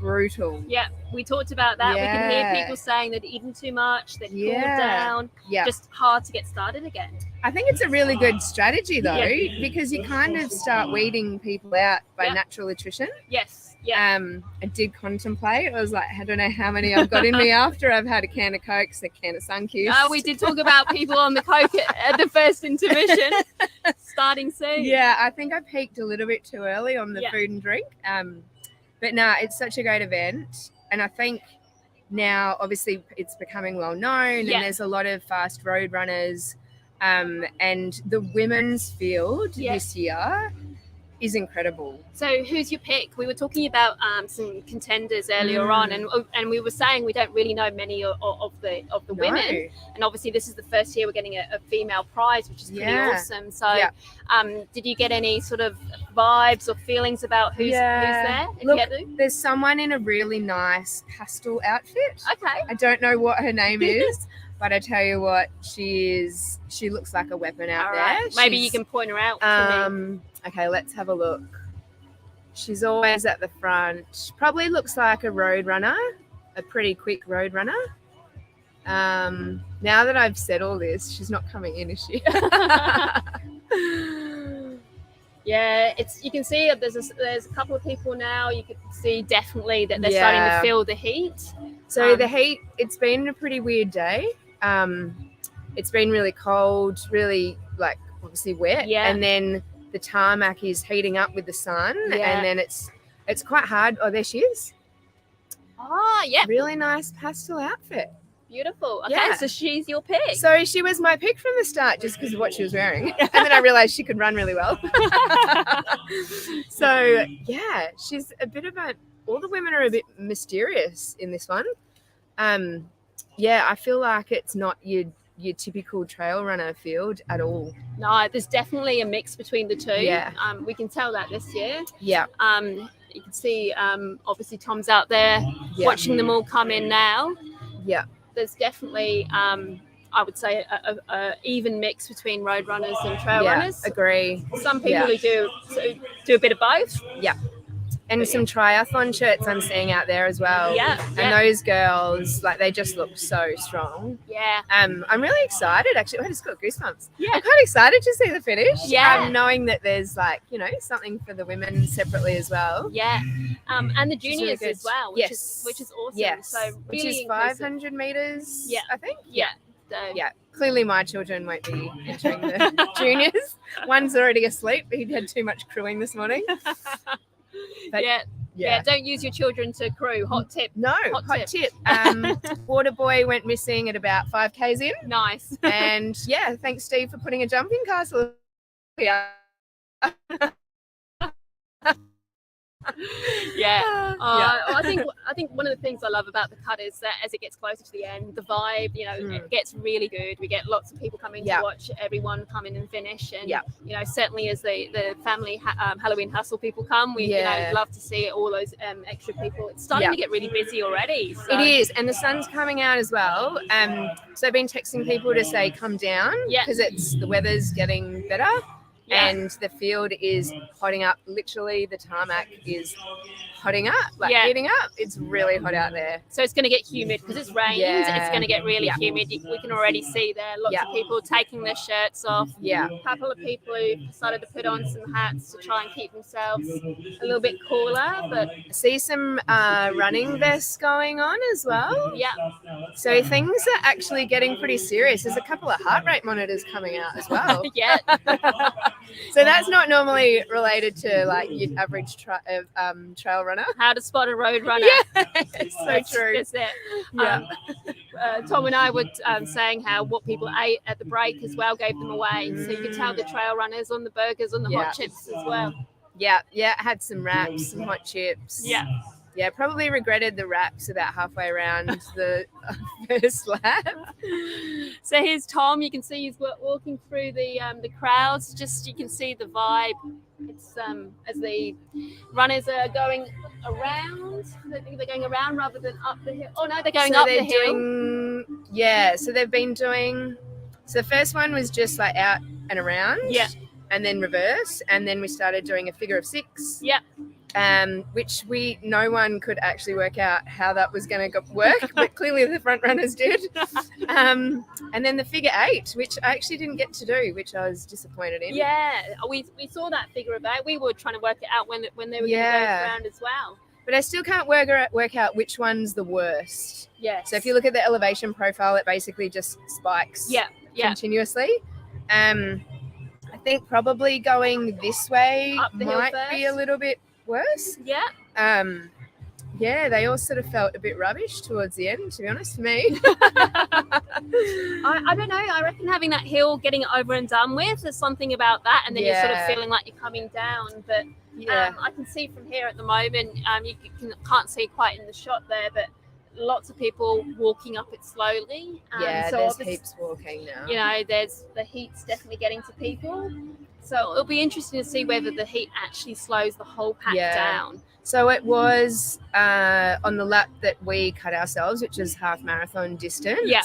brutal. Yeah, we talked about that. We can hear Yeah. people saying they'd eaten too much, they'd cooled Yeah. down, Yeah. just hard to get started again. I think it's a really good strategy though, because you kind of start weeding people out by natural attrition. Yes, yeah. I did contemplate. I was like, I don't know how many I've got in me after I've had a can of Cokes, a can of Sunkist. We did talk about people on the Coke at the first intermission, starting soon. Yeah, I think I peaked a little bit too early on the food and drink. But no, it's such a great event. And I think now, obviously, it's becoming well known and there's a lot of fast road runners. And the women's field this year is incredible. So who's your pick? We were talking about some contenders earlier on, and we were saying we don't really know many of the women. And obviously this is the first year we're getting a female prize, which is pretty awesome. So did you get any sort of vibes or feelings about who's there? Look, there's someone in a really nice pastel outfit. Okay. I don't know what her name is. But I tell you what, she looks like a weapon out there. Maybe you can point her out to me. Okay, let's have a look. She's always at the front. Probably looks like a road runner, a pretty quick road runner. Now that I've said all this, she's not coming in, is she? Yeah, you can see there's a couple of people now. You can see definitely that they're starting to feel the heat. So the heat, it's been a pretty weird day. It's been really cold, really obviously wet, and then the tarmac is heating up with the sun, and then it's quite hard. Oh, there she is. Oh, yeah. Really nice pastel outfit. Beautiful. Okay, so she's your pick. So she was my pick from the start just because of what she was wearing. And then I realised she could run really well. So, yeah, she's a bit of all the women are a bit mysterious in this one. I feel like it's not your typical trail runner field at all. No, there's definitely a mix between the two. Yeah. We can tell that this year. Yeah. You can see, obviously, Tom's out there watching them all come in now. Yeah. There's definitely, I would say, a even mix between road runners and trail runners. Agree. Some people who do a bit of both. Yeah. And some triathlon shirts I'm seeing out there as well. Yeah. And those girls, they just look so strong. Yeah. I'm really excited, actually. I just got goosebumps. Yeah. I'm quite excited to see the finish. Yeah. Knowing that there's, something for the women separately as well. Yeah. And the juniors really as well, which is awesome. Yes. So really which is 500 metres, I think. Yeah. So. Yeah. Clearly my children won't be entering the juniors. One's already asleep. He'd had too much crewing this morning. But, don't use your children to crew. Hot tip. No, hot tip. Water boy went missing at about 5Ks in. Nice. And thanks Steve for putting a jumping castle. Yeah. I think one of the things I love about the cut is that as it gets closer to the end, the vibe, it gets really good. We get lots of people coming to watch everyone come in and finish, and certainly as the family Halloween hustle people come, we love to see all those extra people. It's starting to get really busy already. So. It is, and the sun's coming out as well. So I've been texting people to say come down because the weather's getting better. Yeah. And the field is hotting up. Literally, the tarmac is hotting up, heating up. It's really hot out there. So it's going to get humid because it's rained. Yeah. It's going to get really humid. We can already see there lots of people taking their shirts off. Yeah. A couple of people who decided to put on some hats to try and keep themselves a little bit cooler. But I see some running vests going on as well. Yeah. So things are actually getting pretty serious. There's a couple of heart rate monitors coming out as well. Yeah. So that's not normally related to your average trail runner. How to spot a road runner. Yeah, so true. That's it. Yeah. Tom and I were saying how what people ate at the break as well gave them away. So you could tell the trail runners on the burgers, on the hot chips as well. Yeah, had some wraps, some hot chips. Yeah. Yeah, probably regretted the wraps about halfway around the first lap. So here's Tom. You can see he's walking through the crowds. Just you can see the vibe. It's as the runners are going around. I think they're going around rather than up the hill. Oh no, they're going up the hill. So they've been doing. So the first one was just like out and around. Yeah. And then reverse, and then we started doing a figure of 6. Yeah. Which no one could actually work out how that was going to work, but clearly the front runners did. And then the figure 8, which I actually didn't get to do, which I was disappointed in. Yeah, we saw that figure of 8. We were trying to work it out when they were going to go around as well. But I still can't work out which one's the worst. Yeah. So if you look at the elevation profile, it basically just spikes continuously. I think probably going this way might be a little bit worse. Yeah. Yeah, they all sort of felt a bit rubbish towards the end, to be honest, for me. I don't know. I reckon having that hill, getting it over and done with, there's something about that, and then you're sort of feeling like you're coming down. But I can see from here at the moment, you can't see quite in the shot there, but lots of people walking up it slowly. So there's heaps walking now. You know, the heat's definitely getting to people. So it'll be interesting to see whether the heat actually slows the whole pack down. So it was on the lap that we cut ourselves, which is half marathon distance. Yeah.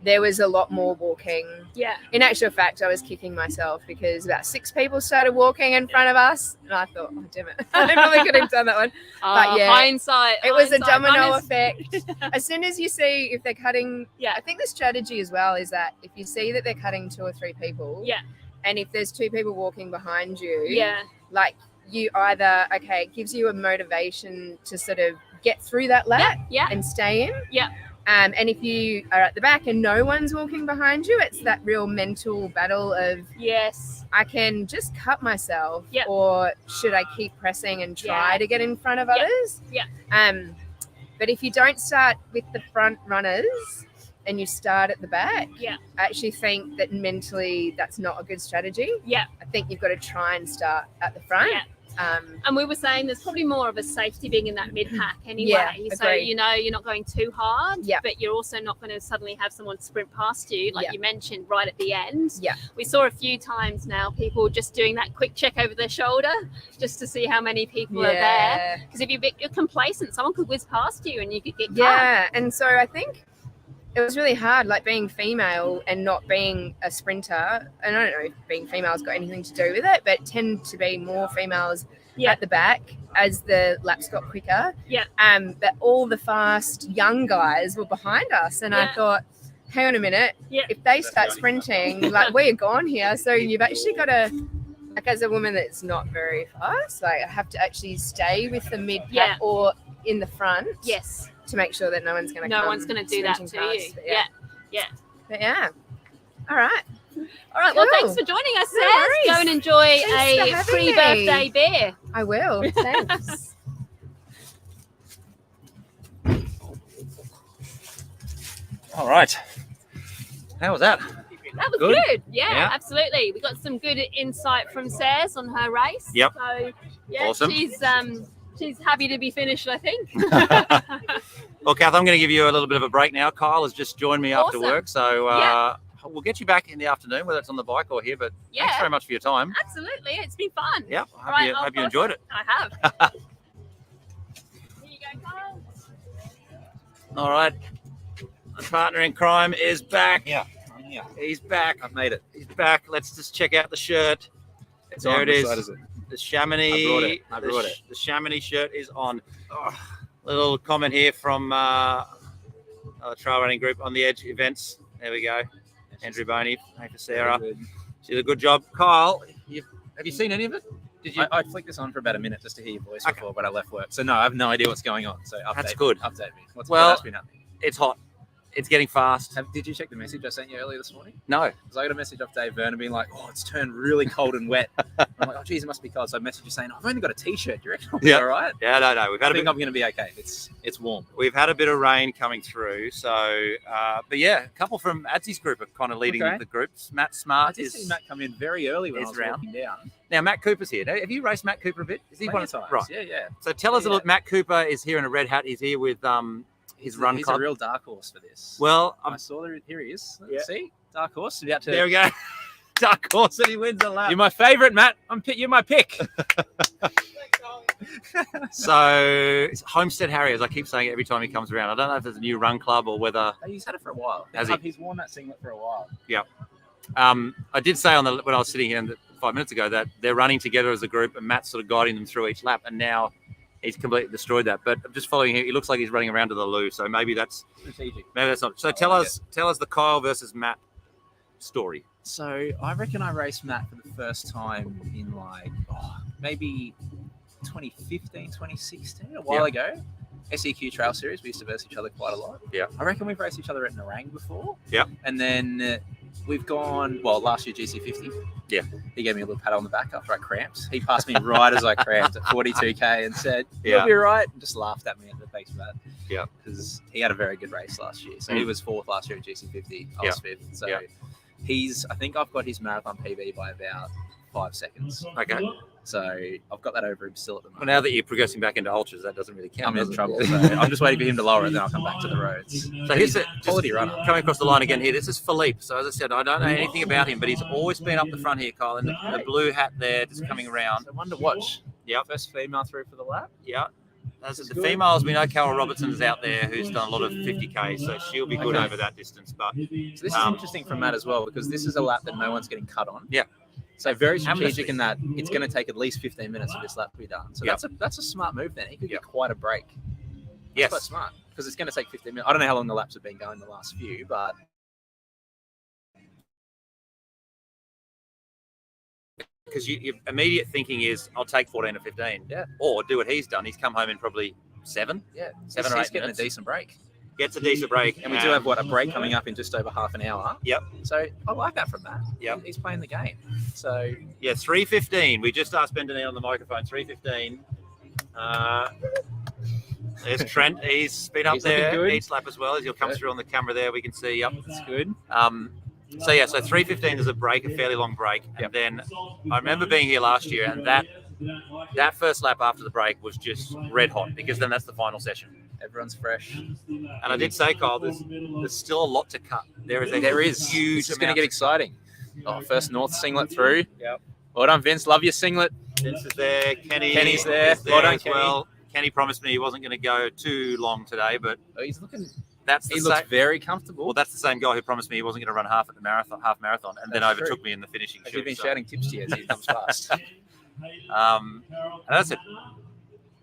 There was a lot more walking. Yeah. In actual fact, I was kicking myself because about 6 people started walking in front of us. And I thought, oh, damn it. I probably could have done that one. But yeah, hindsight. It was a domino effect. As soon as you see if they're cutting, I think the strategy as well is that if you see that they're cutting 2 or 3 people, and if there's 2 people walking behind you, like you either, it gives you a motivation to sort of get through that lap and stay in. Yeah. And if you are at the back and no one's walking behind you, it's that real mental battle of, I can just cut myself or should I keep pressing and try to get in front of others? Yeah. But if you don't start with the front runners and you start at the back, I actually think that mentally that's not a good strategy. Yeah. I think you've got to try and start at the front. Yeah. And we were saying there's probably more of a safety being in that mid-pack anyway. So, you know, you're not going too hard, but you're also not going to suddenly have someone sprint past you, like you mentioned, right at the end. Yeah. We saw a few times now people just doing that quick check over their shoulder just to see how many people are there. Because if you're complacent, someone could whiz past you and you could get cut. Yeah, and so I think it was really hard, like being female and not being a sprinter. And I don't know if being female's got anything to do with it, but tend to be more females at the back as the laps got quicker. Yeah. But all the fast young guys were behind us. And I thought, hang on a minute, if they start sprinting, like we're gone here. So you've actually got to, like as a woman that's not very fast, like I have to actually stay with the mid-pack or in the front. Yes. To make sure that no one's going to do that to you. But all right. Well, thanks for joining us, Saz. Go and enjoy a pre-birthday beer. I will. Thanks. All right. How was that? That was good. Yeah, absolutely. We got some good insight from Saz on her race. Yep. So, awesome. She's happy to be finished, I think. Well, Kath, I'm going to give you a little bit of a break now. Kyle has just joined me after work, so we'll get you back in the afternoon, whether it's on the bike or here. But thanks very much for your time. Absolutely, it's been fun. Yep, I hope you enjoyed it. I have. Here you go, Kyle. All right, my partner in crime is back. Yeah. He's back. I've made it. He's back. Let's just check out the shirt. It's there on. it is. Which side is it? The Chamonix. I brought it. The Chamonix shirt is on. Little comment here from the trail running group on the Edge events. There we go. Andrew Boney, hey for Sarah. She did a good job. Kyle, have you seen any of it? Did you? I flicked this on for about a minute just to hear your voice before, but I left work. So no, I have no idea what's going on. So update. That's good. Update me. What's been happening? It's hot. It's getting fast. Did you check the message I sent you earlier this morning? No. Because I got a message off Dave Vernon being like, "Oh, it's turned really cold and wet." I'm like, "Oh, geez, it must be cold." So I messaged you saying, "I've only got a t-shirt. Do you reckon I'll be all right?" Yeah, no. We've had I think I'm going to be okay. It's warm. We've had a bit of rain coming through, so but yeah, a couple from Adsy's group are kind of leading the groups. Matt I Smart did is see Matt come in very early when I is was round. walking down. Now Matt Cooper's here. Now, have you raced Matt Cooper a bit? Is he Plenty one of times. right? Yeah. So tell us a Yeah. little. Matt Cooper is here in a red hat. He's here with his run He's club. a real dark horse for this. Well, I saw there. Here he is. Yeah. See, dark horse. About to. there we go. Dark horse, and he wins a lap. You're my favourite, Matt. You're my pick. So it's Homestead Harriers. I keep saying it every time he comes around. I don't know if there's a new run club or whether He's had it for a while. Has he? He's worn that singlet for a while. I did say when I was sitting here 5 minutes ago that they're running together as a group and Matt's sort of guiding them through each lap, and now he's completely destroyed that. But I'm just following him. He looks like he's running around to the loo, so maybe that's Strategic. not. So tell us the Kyle versus Matt story. So I reckon I raced Matt for the first time in maybe 2015, 2016, a while ago. SEQ Trail Series, we used to verse each other quite a lot. Yeah. I reckon we've raced each other at Nerang before. Yeah. And then we've gone, last year GC50. Yeah. He gave me a little pat on the back after I cramped. He passed me right as I cramped at 42K and said, "You'll be right," and just laughed at me and thanks for that. Yeah. Because he had a very good race last year. So he was fourth last year at GC50. I was fifth. So I think I've got his marathon PB by about 5 seconds. Okay. So I've got that over him still at the Well, moment. now that you're progressing back into ultras, that doesn't really count. I'm in does it? trouble. So I'm just waiting for him to lower it, then I'll come back to the roads. So here's a Quality runner. Coming across the line again here. This is Philippe. So as I said, I don't know anything about him, but he's always been up the front here, Kyle. And the blue hat there, just coming around. So one to watch. Yep. First female through for the lap. Yeah. The females, we know Carol Robertson is out there who's done a lot of 50K, so she'll be good over that distance. But So this is interesting from Matt as well, because this is a lap that no one's getting cut on. Yeah. So very strategic Amnesty. in that it's going to take at least 15 minutes for this lap to be done. So that's a smart move then. He could get quite a break. yes, That's quite smart, because it's going to take 15 minutes. I don't know how long the laps have been going the last few, but because your immediate thinking is, I'll take 14 or 15. Yeah. Or do what he's done. He's come home in probably 7 or 8 he's getting minutes. a decent break. Gets a decent break. And we do have a break coming up in just over half an hour. Yep. So I like that from Matt. Yep. He's playing the game. So 3:15. We just asked Ben Daniel on the microphone. 3:15. There's Trent. He's been up He's looking there good. each lap as well. As he'll come through on the camera there, we can see. Yep. that's good. So 3:15 is a break, a fairly long break, and then I remember being here last year, and that first lap after the break was just red hot, because then that's the final session. Everyone's fresh. And I did say, Kyle, there's still a lot to cut. There is huge. This is going to get exciting. First North singlet through. Yep. Well done, Vince. Love your singlet. Vince is there. Kenny's there. is Well done, as well. Kenny promised me he wasn't going to go too long today, but He's looking. that's the He same. looks very comfortable. Well, that's the same guy who promised me he wasn't going to run half marathon, and then That's overtook true. me in the finishing Have shoot. you been so- shouting tips to you as he comes fast? And that's it.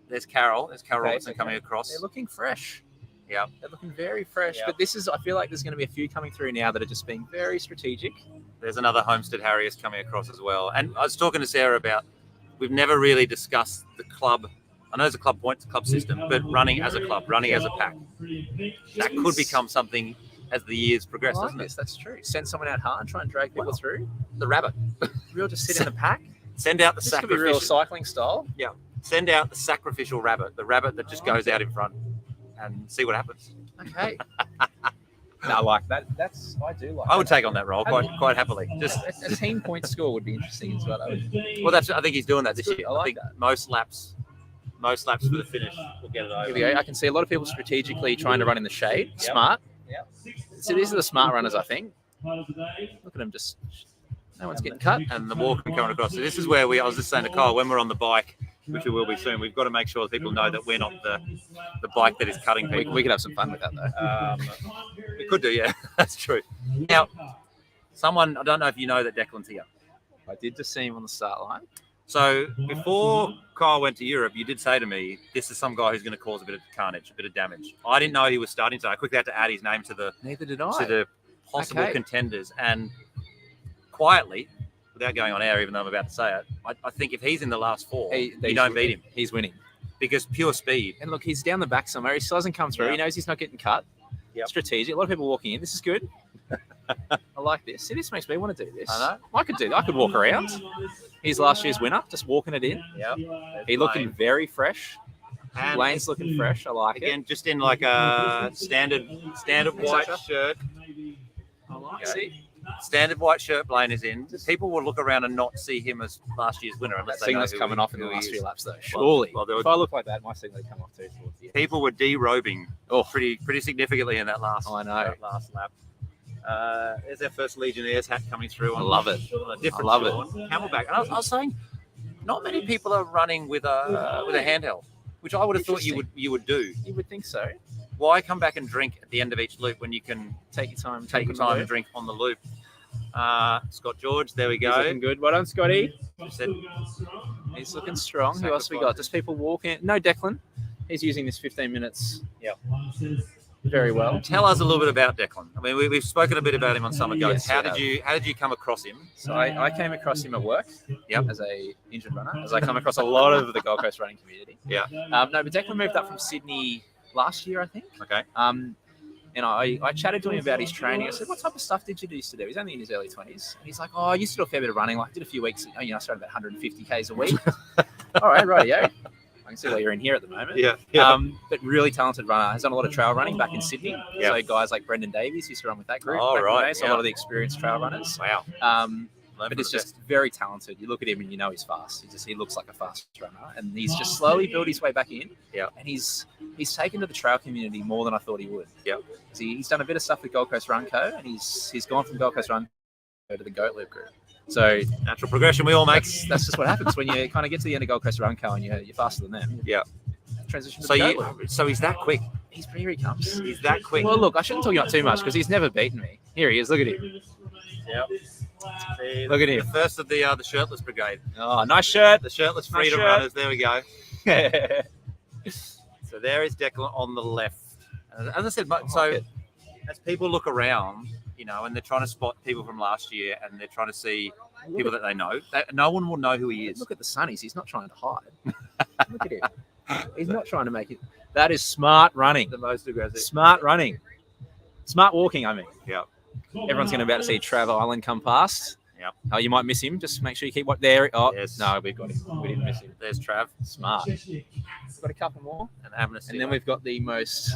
There's Carol. There's Carol Okay, Robertson coming across. They're looking fresh. Yeah. They're looking very fresh. Yeah. But I feel like there's going to be a few coming through now that are just being very strategic. There's another Homestead Harriers coming across as well. And I was talking to Sarah about, we've never really discussed the club. I know there's a club points, club system, but running as a club, running as a pack, that could become something as the years progress, I like doesn't it? this. That's true. Send someone out hard, try and drag people Well, through. The rabbit. Real just sit in the pack. Send out the This could be real sacrificial. cycling style. Send out the sacrificial rabbit, the rabbit that just goes out in front, and see what happens. Okay. No, I like that. I do like I would take on that role quite happily. Just a team point score would be interesting as well. I think he's doing that this year. I like think that. most laps for the finish will get it Here over. we go. I can see a lot of people strategically trying to run in the shade. Yep. Smart. Yep. So these are the smart runners, I think. Look at them just. No one's getting cut. And the walk coming across. So this is where I was just saying to Kyle, when we're on the bike, which we will be soon, we've got to make sure that people know that we're not the bike that is cutting people. We could have some fun with that though. We could do, yeah. That's true. Now, I don't know if you know that Declan's here. I did just see him on the start line. So before Kyle went to Europe, you did say to me, this is some guy who's going to cause a bit of carnage, a bit of damage. I didn't know he was starting today. I quickly had to add his name to the Neither did I. possible Okay. contenders. And quietly, without going on air, even though I'm about to say it, I think if he's in the last 4, you don't beat him, He's winning. because pure speed. And look, he's down the back somewhere. He still hasn't come through. Yeah. He knows he's not getting cut. Yep. Strategic. A lot of people walking in. This is good. I like this. See, this makes me want to do this. I know. I could do that. I could walk around. Here's last year's winner, just walking it in. Yeah. He looking very fresh. And Lane's looking fresh. I like again, it. just in like a standard white shirt. I like Yeah. it. Standard white shirt Blaine is in. People will look around and not see him as last year's winner That unless they know signal's who coming he- off in the who he last is. few laps, though. Surely. well, there If were- I look like that, my signal would come off too towards the end. People were derobing Oh, pretty significantly in that last I know. that last lap. There's our first Legionnaires hat coming through. I love it. On a different I love it. Sean. Camelback. And I was saying, not many people are running with a handheld, which I would have thought you would do. You would think so. Why come back and drink at the end of each loop when you can Take your time. take your time and drink on the loop? Scott George, there we He's go. looking good. Well done, Scotty. Said, He's looking strong. Who else we got? Just people walking. No, Declan. He's using this 15 minutes very well. tell us a little bit about Declan. I mean, we've spoken a bit about him on Summer Goats. Yes, how we did you come across him? So I came across him at work. Yep. As a injured runner, as I come across a lot of the Gold Coast running community. Yeah. No, but Declan moved up from Sydney last year, I think. Okay. And I chatted to him about his training. I said, "What type of stuff did you used to do?" He's only in his early 20s. And he's like, "Oh, I used to do a fair bit of running. Like, I did a few weeks. I started about 150 k's a week." All right, rightio. I can see why you're in here at the moment. Yeah. But really talented runner. Has done a lot of trail running back in Sydney. Yeah. So guys like Brendan Davies used to run with that group. Oh, back in the right, day, so a yeah. lot of the experienced trail runners. Wow. But it's just very talented. You look at him and you know he's fast. He looks like a fast runner, and he's just slowly built his way back in. Yeah. And he's taken to the trail community more than I thought he would. Yeah. He's done a bit of stuff with Gold Coast Run Co. and he's gone from Gold Coast Run Co to the Goat Loop group. So natural progression we all make. that's just what happens when you kind of get to the end of Gold Coast Run Co. and you're faster than them. Yeah. Transition to So the Goat Loop. so he's that quick. Here he comes. He's that quick. Well, look, I shouldn't talk about too much because he's never beaten me. Here he is. Look at him. Yep. Look at him. The first of the shirtless brigade. Oh, nice shirt. The shirtless Nice freedom shirt. runners. There we go. Yeah. So there is Declan on the left. As I said, so as people look around, and they're trying to spot people from last year, and they're trying to see people that they know, no one will know who he is. Look at the sunnies. He's not trying to hide. Look at him. He's not trying to make it. That is smart running. The most aggressive. Smart running. Smart walking, I mean. Yeah. Everyone's going to be able to see Trav Island come past. Yep. Oh, you might miss him. Just make sure you keep what there. Oh, Yes. no, we've got him. We didn't miss him. There's Trav Smart. Got a couple more. and Amnesty. And then we've got the most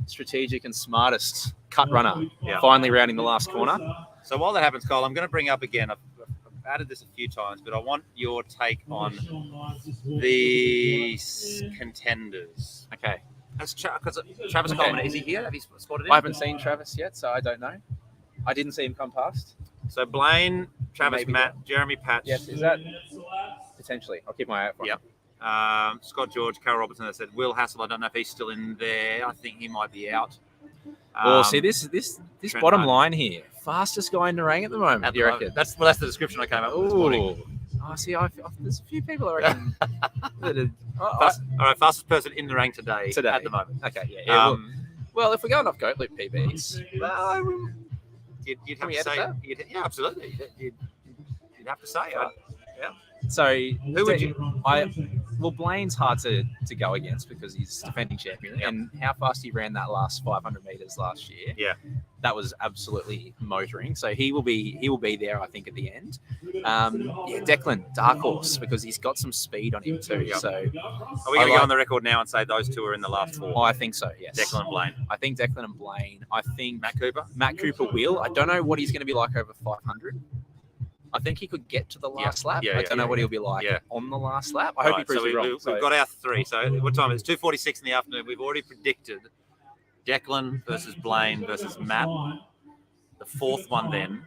strategic and smartest cut runner Yeah. finally rounding the last corner. So while that happens, Cole, I'm going to bring up again. I've added this a few times, but I want your take on the contenders. Okay. Because Travis Okay. Coleman, is he here? Have you spotted him? I haven't seen Travis yet, so I don't know. I didn't see him come past. So Blaine, Travis, Maybe. Matt, Jeremy Patch, Yes, is that potentially? I'll keep my eye out for him. Yep. Scott George, Carl Robertson. I said Will Hassel. I don't know if he's still in there. I think he might be out. Well, see this Trent bottom Hunt. line here. Fastest guy in Nerang at the moment. At the you moment. reckon? That's the description I came up with this morning. Ooh. Oh, see, there's a few people I reckon. that are, All right, fastest person in the rank today at the moment. Okay, yeah. Um, well, if we're going off Goat Loop PBs, you'd Can have we to edit say, that? yeah, absolutely. You'd have to say. so Who would you? Well, Blaine's hard to go against because he's defending champion, and how fast he ran that last 500 meters last year. Yeah. That was absolutely motoring. So he will be there, I think, at the end. Declan, dark horse, because he's got some speed on him too. Yeah. So Are we going I to go like- on the record now and say those two are in the last four? I think so. Yes. Declan and Blaine. I think Declan and Blaine. I think Matt Cooper? Matt Cooper will. I don't know what he's going to be like over 500. I think he could get to the last lap. Yeah, I don't know what he'll be like on the last lap. I hope he Right, proves so me wrong. we've got our three. So what time is it? 2:46 in the afternoon. We've already predicted Declan versus Blaine versus Matt. The fourth one then.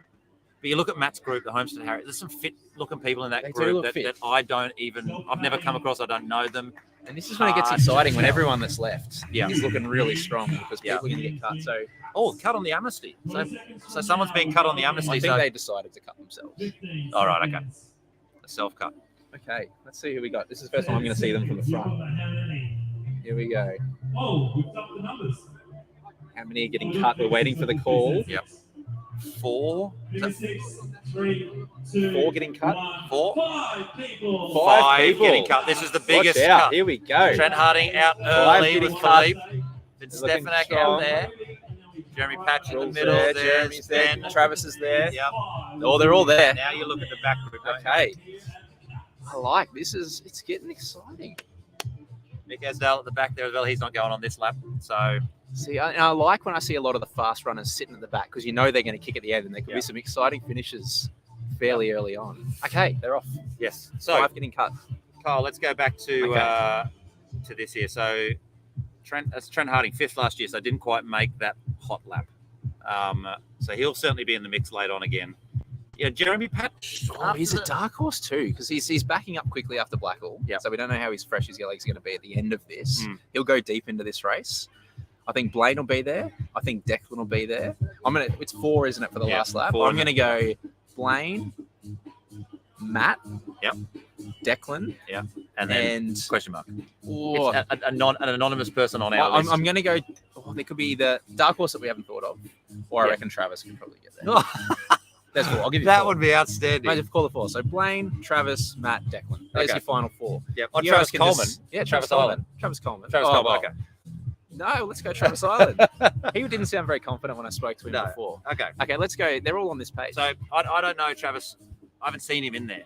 But you look at Matt's group, the Homestead Harriet, there's some fit-looking people in that They do group look that fit. I've never come across. I don't know them. And this is when it gets exciting, when everyone that's left Yeah. is looking really strong because Yeah. people are going to get cut. So Oh, cut on the amnesty. So someone's being cut on the amnesty. I think So, they decided to cut themselves. all right, okay. A self-cut. Okay, let's see who we got. This is the first time I'm going to see them from the front. Here we go. Oh, we've got the numbers. How many are getting cut? We're waiting for the call. Yep. Four. Is that 6, 3, 2, 4 getting cut. 1. Four? 5 people. Five people. getting cut. This is the biggest Watch out. cut. Here we go. Trent Harding out Five early getting with cut. Philippe. Then Looking Stefanak strong. out there. Jeremy Patch in the Rules middle. there, There's Jeremy's there, Ben. Travis is there. Yep. Oh, they're all there. Now you look at the back group. don't you? Okay. I like this. It's getting exciting. Mick Esdale at the back there as well. He's not going on this lap. So See, I like when I see a lot of the fast runners sitting at the back because you know they're going to kick at the end and there could be some exciting finishes fairly early on. Okay, they're off. yes. So 5 getting cut. Kyle, let's go back to this here. So Trent Harding, 5th last year, so didn't quite make that hot lap. So he'll certainly be in the mix late on again. Yeah, Jeremy Patch. Oh, he's a dark horse too because he's backing up quickly after Blackall. Yeah. So we don't know how fresh his legs are going to be at the end of this. He'll go deep into this race. I think Blaine will be there. I think Declan will be there. It's 4, isn't it, for the last lap? 4, I'm going to go Blaine, Matt, Yep. Declan, And then and question mark. oh, It's an anonymous person on our list. I'm going to go. Oh, there could be the dark horse that we haven't thought of, or I reckon Travis can probably get there. There's 4. I'll give you that 4. would be outstanding. Imagine call it 4. So Blaine, Travis, Matt, Declan. There's Okay. your final 4. Yep. Oh, You Travis guys can Coleman. just- yeah, Travis Travis Coleman. Island. Travis Coleman. Travis Oh, Coleman. well. Okay. No, let's go Travis Island. He didn't sound very confident when I spoke to him No. before. Okay. Okay, let's go. They're all on this page. So I don't know Travis. I haven't seen him in there.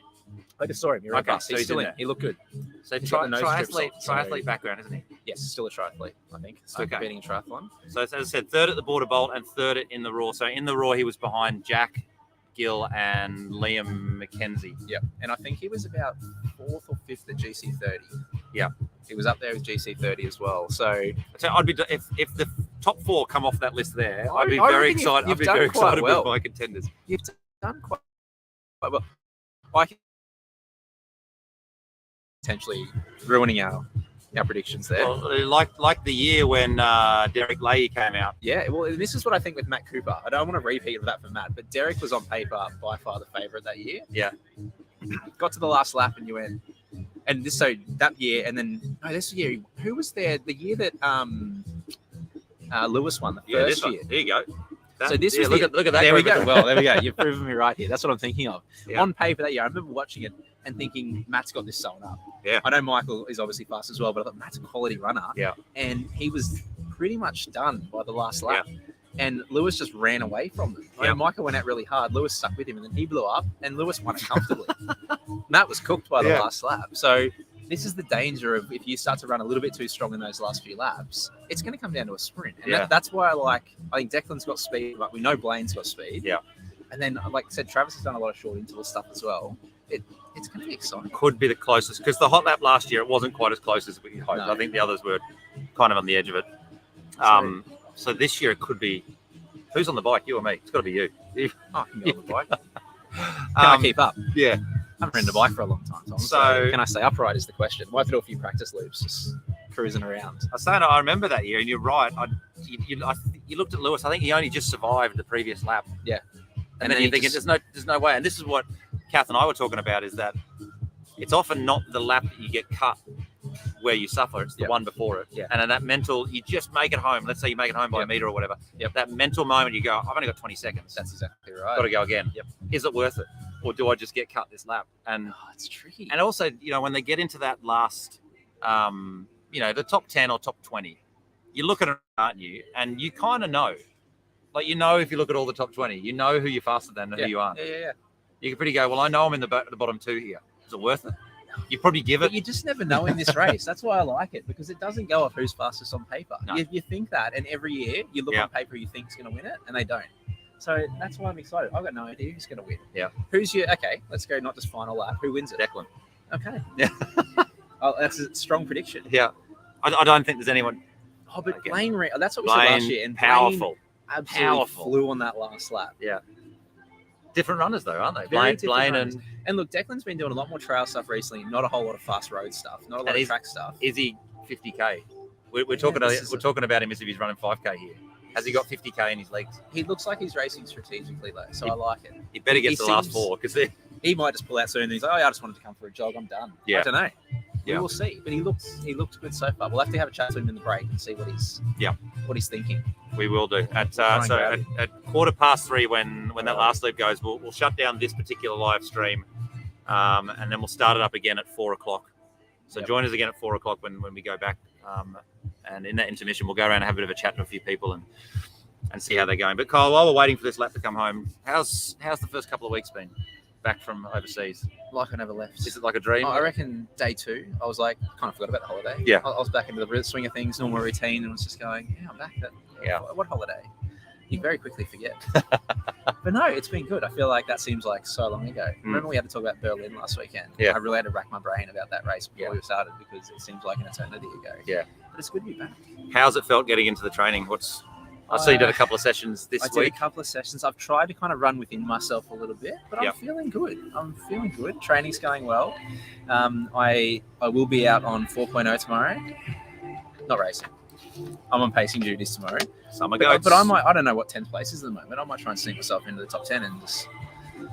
I just saw him. You're right. Okay, He's so he's still in in. there. He looked good. So He's got the nose strips triathlete, on, so- triathlete background, isn't he? Yes, still a triathlete, I think. Still Okay. competing in triathlon. So as I said, 3rd at the Border Bolt and 3rd in the Raw. So in the Raw, he was behind Jack Gill and Liam McKenzie. Yeah, and I think he was about 4th or 5th at GC30. Yeah. He was up there with GC30 as well. So So I'd be if the top 4 come off that list there, I I'd be reckon very you've- excited. I'd you've be done very quite excited well. with my contenders. you've done quite well. I can potentially ruining our predictions there. Well, like the year when Derek Leahy came out. Yeah, well, this is what I think with Matt Cooper. I don't want to repeat that for Matt, but Derek was on paper by far the favourite that year. Yeah. Got to the last lap and you went, and this so that year, and then no, this year who was there? The year that Lewis won the Yeah, first this one. year. There you go. So this was look the- at that. There we group. go. Well, there we go. You've proven me right here. That's what I'm thinking of. Yeah. On paper that year, I remember watching it and thinking Matt's got this sewn up. Yeah. I know Michael is obviously fast as well, but I thought Matt's a quality runner. Yeah. And he was pretty much done by the last lap. And Lewis just ran away from them. I know Michael went out really hard. Lewis stuck with him, and then he blew up, and Lewis won it comfortably. Matt was cooked by the last lap. So this is the danger of if you start to run a little bit too strong in those last few laps, it's going to come down to a sprint. And that's why I think Declan's got speed, but we know Blaine's got speed. Yeah. And then, like I said, Travis has done a lot of short interval stuff as well. It's going to be exciting. Could be the closest because the hot lap last year it wasn't quite as close as we hoped. No. I think the others were kind of on the edge of it. So this year it could be who's on the bike, you or me? It's got to be you. Oh, I can go on the bike. Can I keep up? Yeah. I haven't ridden a bike for a long time, Tom. So- can I stay upright is the question. Might have to do a few practice loops, just cruising around. I was saying I remember that year, and you're right. You looked at Lewis. I think he only just survived the previous lap. Yeah. And then he you're thinking, just- there's no way. And this is what Kath and I were talking about: is that it's often not the lap that you get cut where you suffer; it's the one before it. Yeah. And in that mental, you just make it home. Let's say you make it home by a meter or whatever. Yep. That mental moment, you go, I've only got 20 seconds. That's exactly right. Got to go again. Yep. Is it worth it, or do I just get cut this lap? And Oh, it's tricky. and also, when they get into that last, the top 10 or top 20, you look at it, aren't you? And you kind of know. Like, if you look at all the top 20, you know who you're faster than and who you aren't. Yeah. You can pretty go, well, I know I'm in the bottom 2 here. Is it worth it? You probably give it. But you just never know in this race. That's why I like it, because it doesn't go off who's fastest on paper. No. You think that, and every year you look on paper, you think is going to win it, and they don't. So that's why I'm excited. I've got no idea who's going to win. Yeah. Okay, let's go not just final lap. Who wins it? Declan. Okay. Yeah. Oh, that's a strong prediction. Yeah. I don't think there's anyone. Oh, but Okay. Blaine, that's what we said last Blaine, year. And powerful. Blaine absolutely Powerful. flew on that last lap. Yeah. Different runners, though, aren't they? Very Blaine different runners. and And look, Declan's been doing a lot more trail stuff recently, not a whole lot of fast road stuff, not a lot And of he's- track stuff. is he 50K? We're talking this is we're talking about him as if he's running 5K here. Has he got 50K in his legs? He looks like he's racing strategically, though, so I like it. He better get He to the last seems- 4 because He might just pull out soon and he's like, I just wanted to come for a jog, I'm done. Yeah. I don't know. Yeah. We will see. But he looks good so far. We'll have to have a chat to him in the break and see what he's thinking. we will do. At and grab him. at 3:15 when that last loop goes, we'll shut down this particular live stream, and then we'll start it up again at 4:00. So Yep. join us again at 4:00 when we go back, and in that intermission we'll go around and have a bit of a chat to a few people and and see how they're going. But Kyle, while we're waiting for this lap to come home, how's the first couple of weeks been back from overseas? Like I never left. Is it like a dream? I reckon day 2, I was like, kind of forgot about the holiday. Yeah. I was back into the swing of things, normal routine, and was just going, yeah, I'm back. Yeah. What holiday? You very quickly forget. But no, it's been good. I feel like that seems like so long ago. Remember we had to talk about Berlin last weekend? Yeah. I really had to rack my brain about that race before we started because it seems like an eternity ago. Yeah. But it's good to be back. How's it felt getting into the training? I saw you did a couple of sessions this I week. did a couple of sessions. I've tried to kind of run within myself a little bit, but I'm feeling good. Training's going well. I will be out on 4.0 tomorrow. Not racing. I'm on pacing duties tomorrow. Summer goats. But I don't know what 10th place is at the moment. I might try and sneak myself into the top 10 and just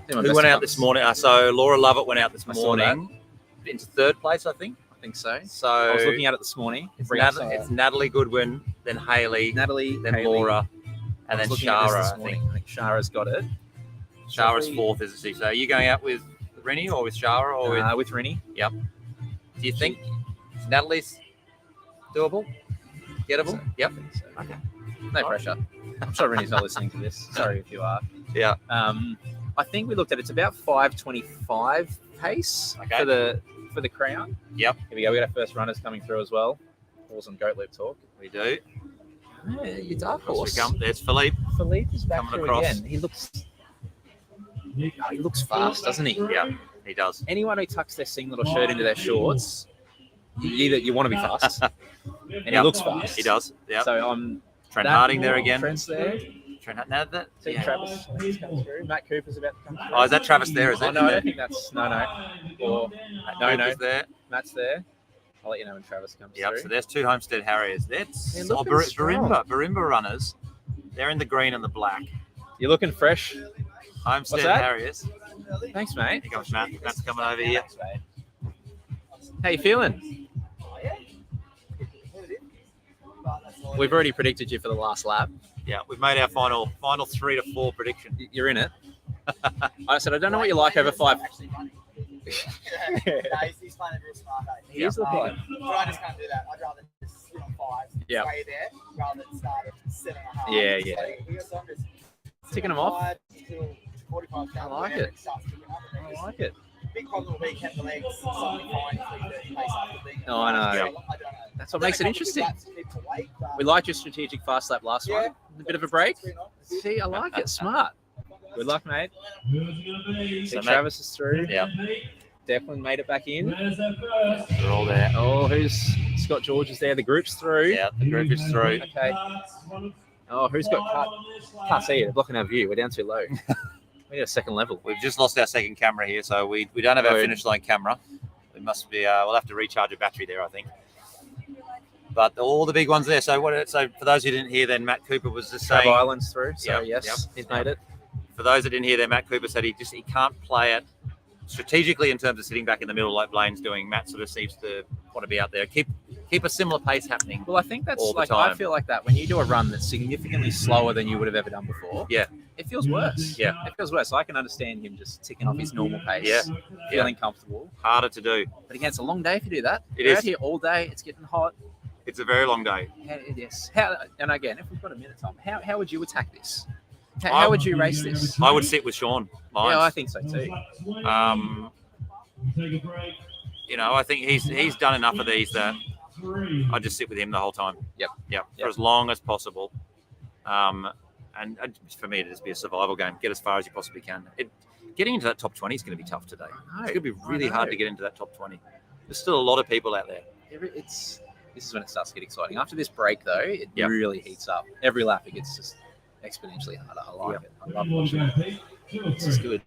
do my Who best went to out come. this morning? So Laura Lovett went out this I saw morning into 3rd place, I think. I think so. So I was looking at it this morning. it's Natalie Goodwin, then Haley, Natalie, then Hayley, Laura, and then Shara. I think Shara's got it. Shara's 4th, isn't she? So are you going out with Rennie or with Shara or With Rennie. Yep. Do you think Natalie's doable? Gettable? Yep. So. Okay. No pressure. I'm sure Rennie's not listening to this. Sorry if you are. Yeah. I think we looked at it's about 5:25 pace for the crown. Yep. Here we go. We got our first runners coming through as well. Awesome goat loop talk. We do. Yeah, your dark Across horse. we come. There's Philippe. Philippe is back Coming through across. again. He looks fast, doesn't he? Yeah, he does. Anyone who tucks their singlet or shirt into their shorts, you want to be fast, and he looks fast. He does. Yeah. So Trent Harding there again. Trent's there. Now that. See Yeah. Travis comes through. Matt Cooper's about to come through. Oh, is that Travis there? Is it? Oh, no, I don't think that's no. Or no. Cooper's there. Matt's there. I'll let you know when Travis comes Yep. through. So there's 2 Homestead Harriers. That's They're looking strong. Barimba runners. They're in the green and the black. You're looking fresh. Homestead What's that? Harriers. Thanks, mate. Here comes Matt. Matt's coming over here. How you feeling? We've already predicted you for the last lap. Yeah, we've made our final 3 to 4 prediction. You're in it. I said I don't know what you like over 5. He's playing real smart. He is the player. But I just can't do that. I'd rather just sit on 5, Yeah. stay there, rather than start at 7.5. Yeah. So I'm just Ticking them off. 5 till 45 down I like there, it. it starts picking up, and then I just- like it. Big problem will be kept the legs suddenly fine if we pace after being. Oh, I know. I don't know. That's what makes it interesting. But We liked your strategic fast lap last Yeah. one. A bit of a break. it's pretty nice. See, I like it. Smart. Good luck, mate. Who's it going to be? See, So, mate- Travis is through. Yeah. Declan made it back in. Where's that first? They're all there. Oh, who's Scott George is there? The group's through. Yeah, the group is through. Okay. Oh, who's got cut? Can't see it. They're blocking our view. We're down too low. We need a second level. We've just lost our second camera here, so we don't have our Good. finish line camera. We must be. We'll have to recharge a battery there, I think. But all the big ones there. So for those who didn't hear, then Matt Cooper was just Trav saying. Island's through. So Yep, yes, he's made it. For those that didn't hear, there, Matt Cooper said he can't play it strategically in terms of sitting back in the middle like Blaine's doing. Matt sort of seems to want to be out there, keep a similar pace happening. Well, I think that's all the like I time. feel like that when you do a run that's significantly slower than you would have ever done before. Yeah. It feels worse. Yeah. It feels worse. I can understand him just ticking off his normal pace. Yeah. Feeling comfortable. Harder to do. But again, it's a long day if you do that. It You're is. out here all day. It's getting hot. It's a very long day. Yes. And again, if we've got a minute, Tom, how would you attack this? How would you race this? I would sit with Sean Lyons. Yeah, I think so too. Take a break. I think he's done enough of these that I just sit with him the whole time. Yep. For as long as possible. And for me, it'd just be a survival game. Get as far as you possibly can. Getting into that top 20 is going to be tough today. It's going to be really hard to get into that top 20. There's still a lot of people out there. This is when it starts to get exciting. After this break, though, it Yep. really heats up. Every lap, it gets just exponentially harder. I like it. I love watching it. This is good.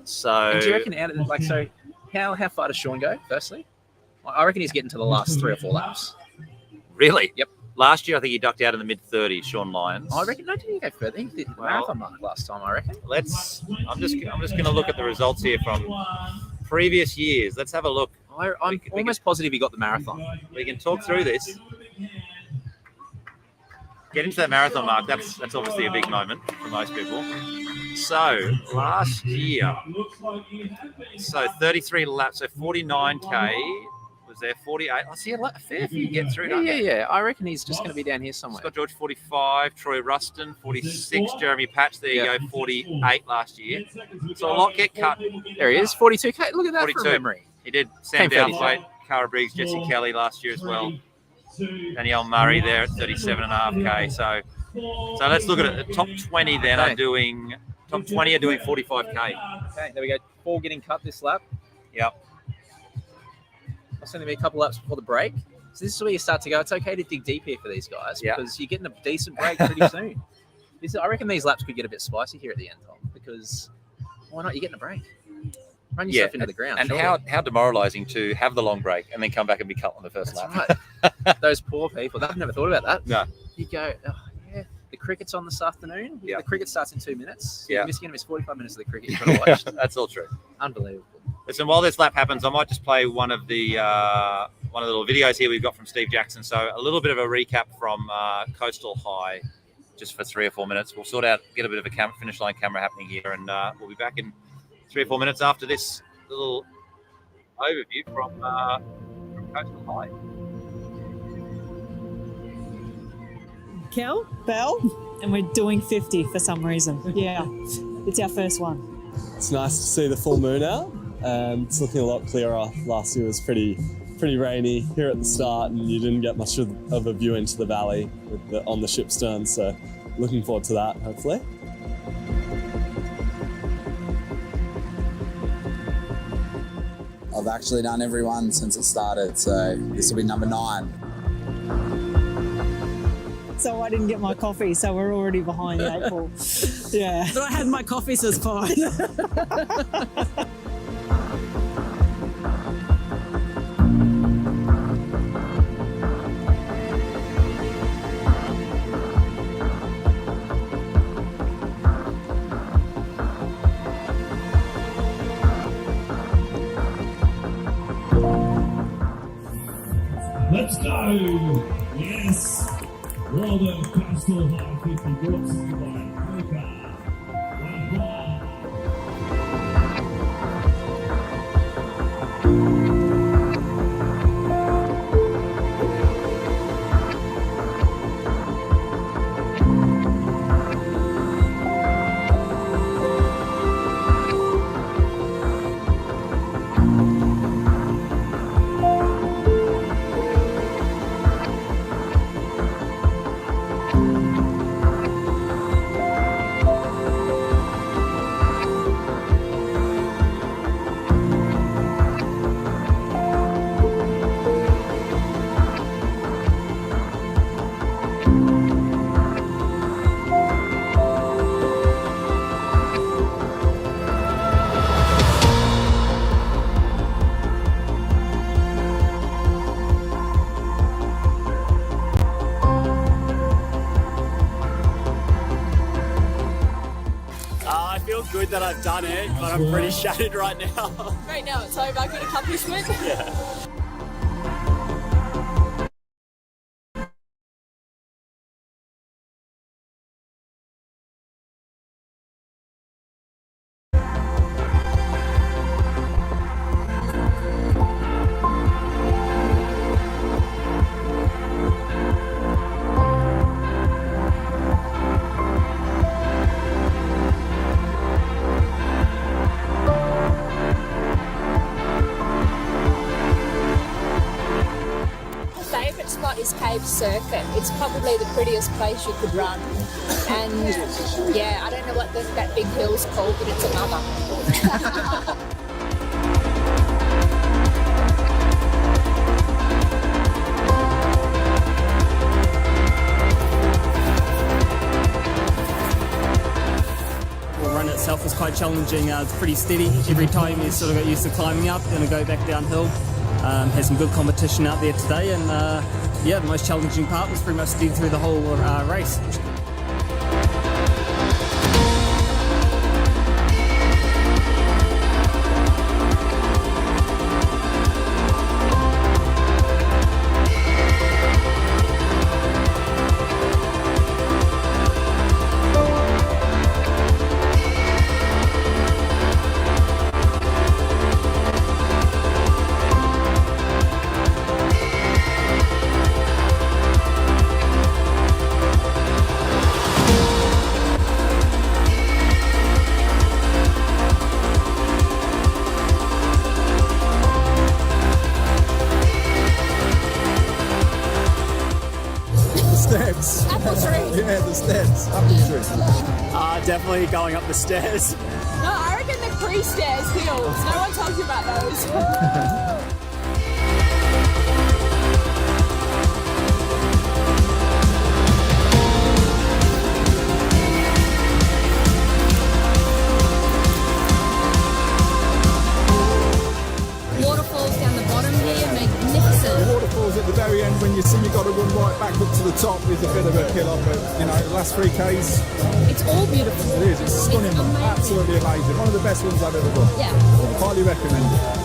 So And do you reckon how far does Sean go? Firstly, I reckon he's getting to the last 3 or 4 laps. Really? Yep. Last year, I think he ducked out in the mid-30s, Sean Lyons. I reckon. No, didn't he go further? He did the marathon mark last time. I reckon. I'm just going to look at the results here from previous years. Let's have a look. I'm almost positive he got the marathon. We can talk through this. Get into that marathon mark. That's obviously a big moment for most people. So last year, 33 laps, so 49k was there, 48. I see a fair few get through. Yeah. I reckon he's just going to be down here somewhere. Scott George, 45. Troy Ruston, 46. Jeremy Patch, there you go, 48 last year. So a lot get cut. There he is, 42K. Look at that 42. from memory. He did Sam Came Downthwaite, Cara Briggs, Jesse Kelly last year as well. Danielle Murray there at 37.5K. So let's look at it. The top 20 then are doing 45K. Okay, there we go. 4 getting cut this lap. Yep. I'll send them a couple laps before the break. So this is where you start to go. It's okay to dig deep here for these guys because you're getting a decent break pretty soon. I reckon these laps could get a bit spicy here at the end, Tom, because why not? You're getting a break. Run yourself into the ground. And how demoralising to have the long break and then come back and be cut on the first lap. Right. Those poor people. They've never thought about that. No. You go, the cricket's on this afternoon. Yeah. The cricket starts in 2 minutes. Yeah. You're going to miss 45 minutes of the cricket you've got to watch. That's all true. Unbelievable. Listen, while this lap happens, I might just play one of the little videos here we've got from Steve Jackson. So a little bit of a recap from Coastal High, just for 3 or 4 minutes. We'll get a bit of a finish line camera happening here, and we'll be back in 3 or 4 minutes after this little overview from Coastal High. Kel, Bell, and we're doing 50 for some reason. Yeah, it's our first one. It's nice to see the full moon out. It's looking a lot clearer. Last year was pretty rainy here at the start, and you didn't get much of a view into the valley on the ship stern. So, looking forward to that, hopefully. I've actually done every one since it started, so this will be number 9. So I didn't get my coffee, so we're already behind the 8 ball. Yeah. But I had my coffee, so it's fine. Let's go! Yes! World of Coastal High 50 brought to you by Coca. One ball. I feel good that I've done it, but I'm pretty shattered right now. Right now, it's over. Good accomplishment. Yeah. Circuit. It's probably the prettiest place you could run, and yeah, I don't know what that big hill's called, but it's a mama. The run itself was quite challenging. It's pretty steady. Every time you sort of got used to climbing up, then go back downhill. Had some good competition out there today, and yeah, the most challenging part was pretty much steady through the whole race. steps. Apple tree. Yeah, the steps. Apple tree. Definitely going up the stairs. No, I reckon the pre-stairs hills. No one talks about those. Waterfalls down the bottom here, magnificent. The waterfalls at the very end when you see you got to run right back up to the top is a bit of a killer, but you know, the last 3Ks. It's all beautiful. It is, it's stunning, absolutely amazing. One of the best ones I've ever done. Yeah. Highly recommend it.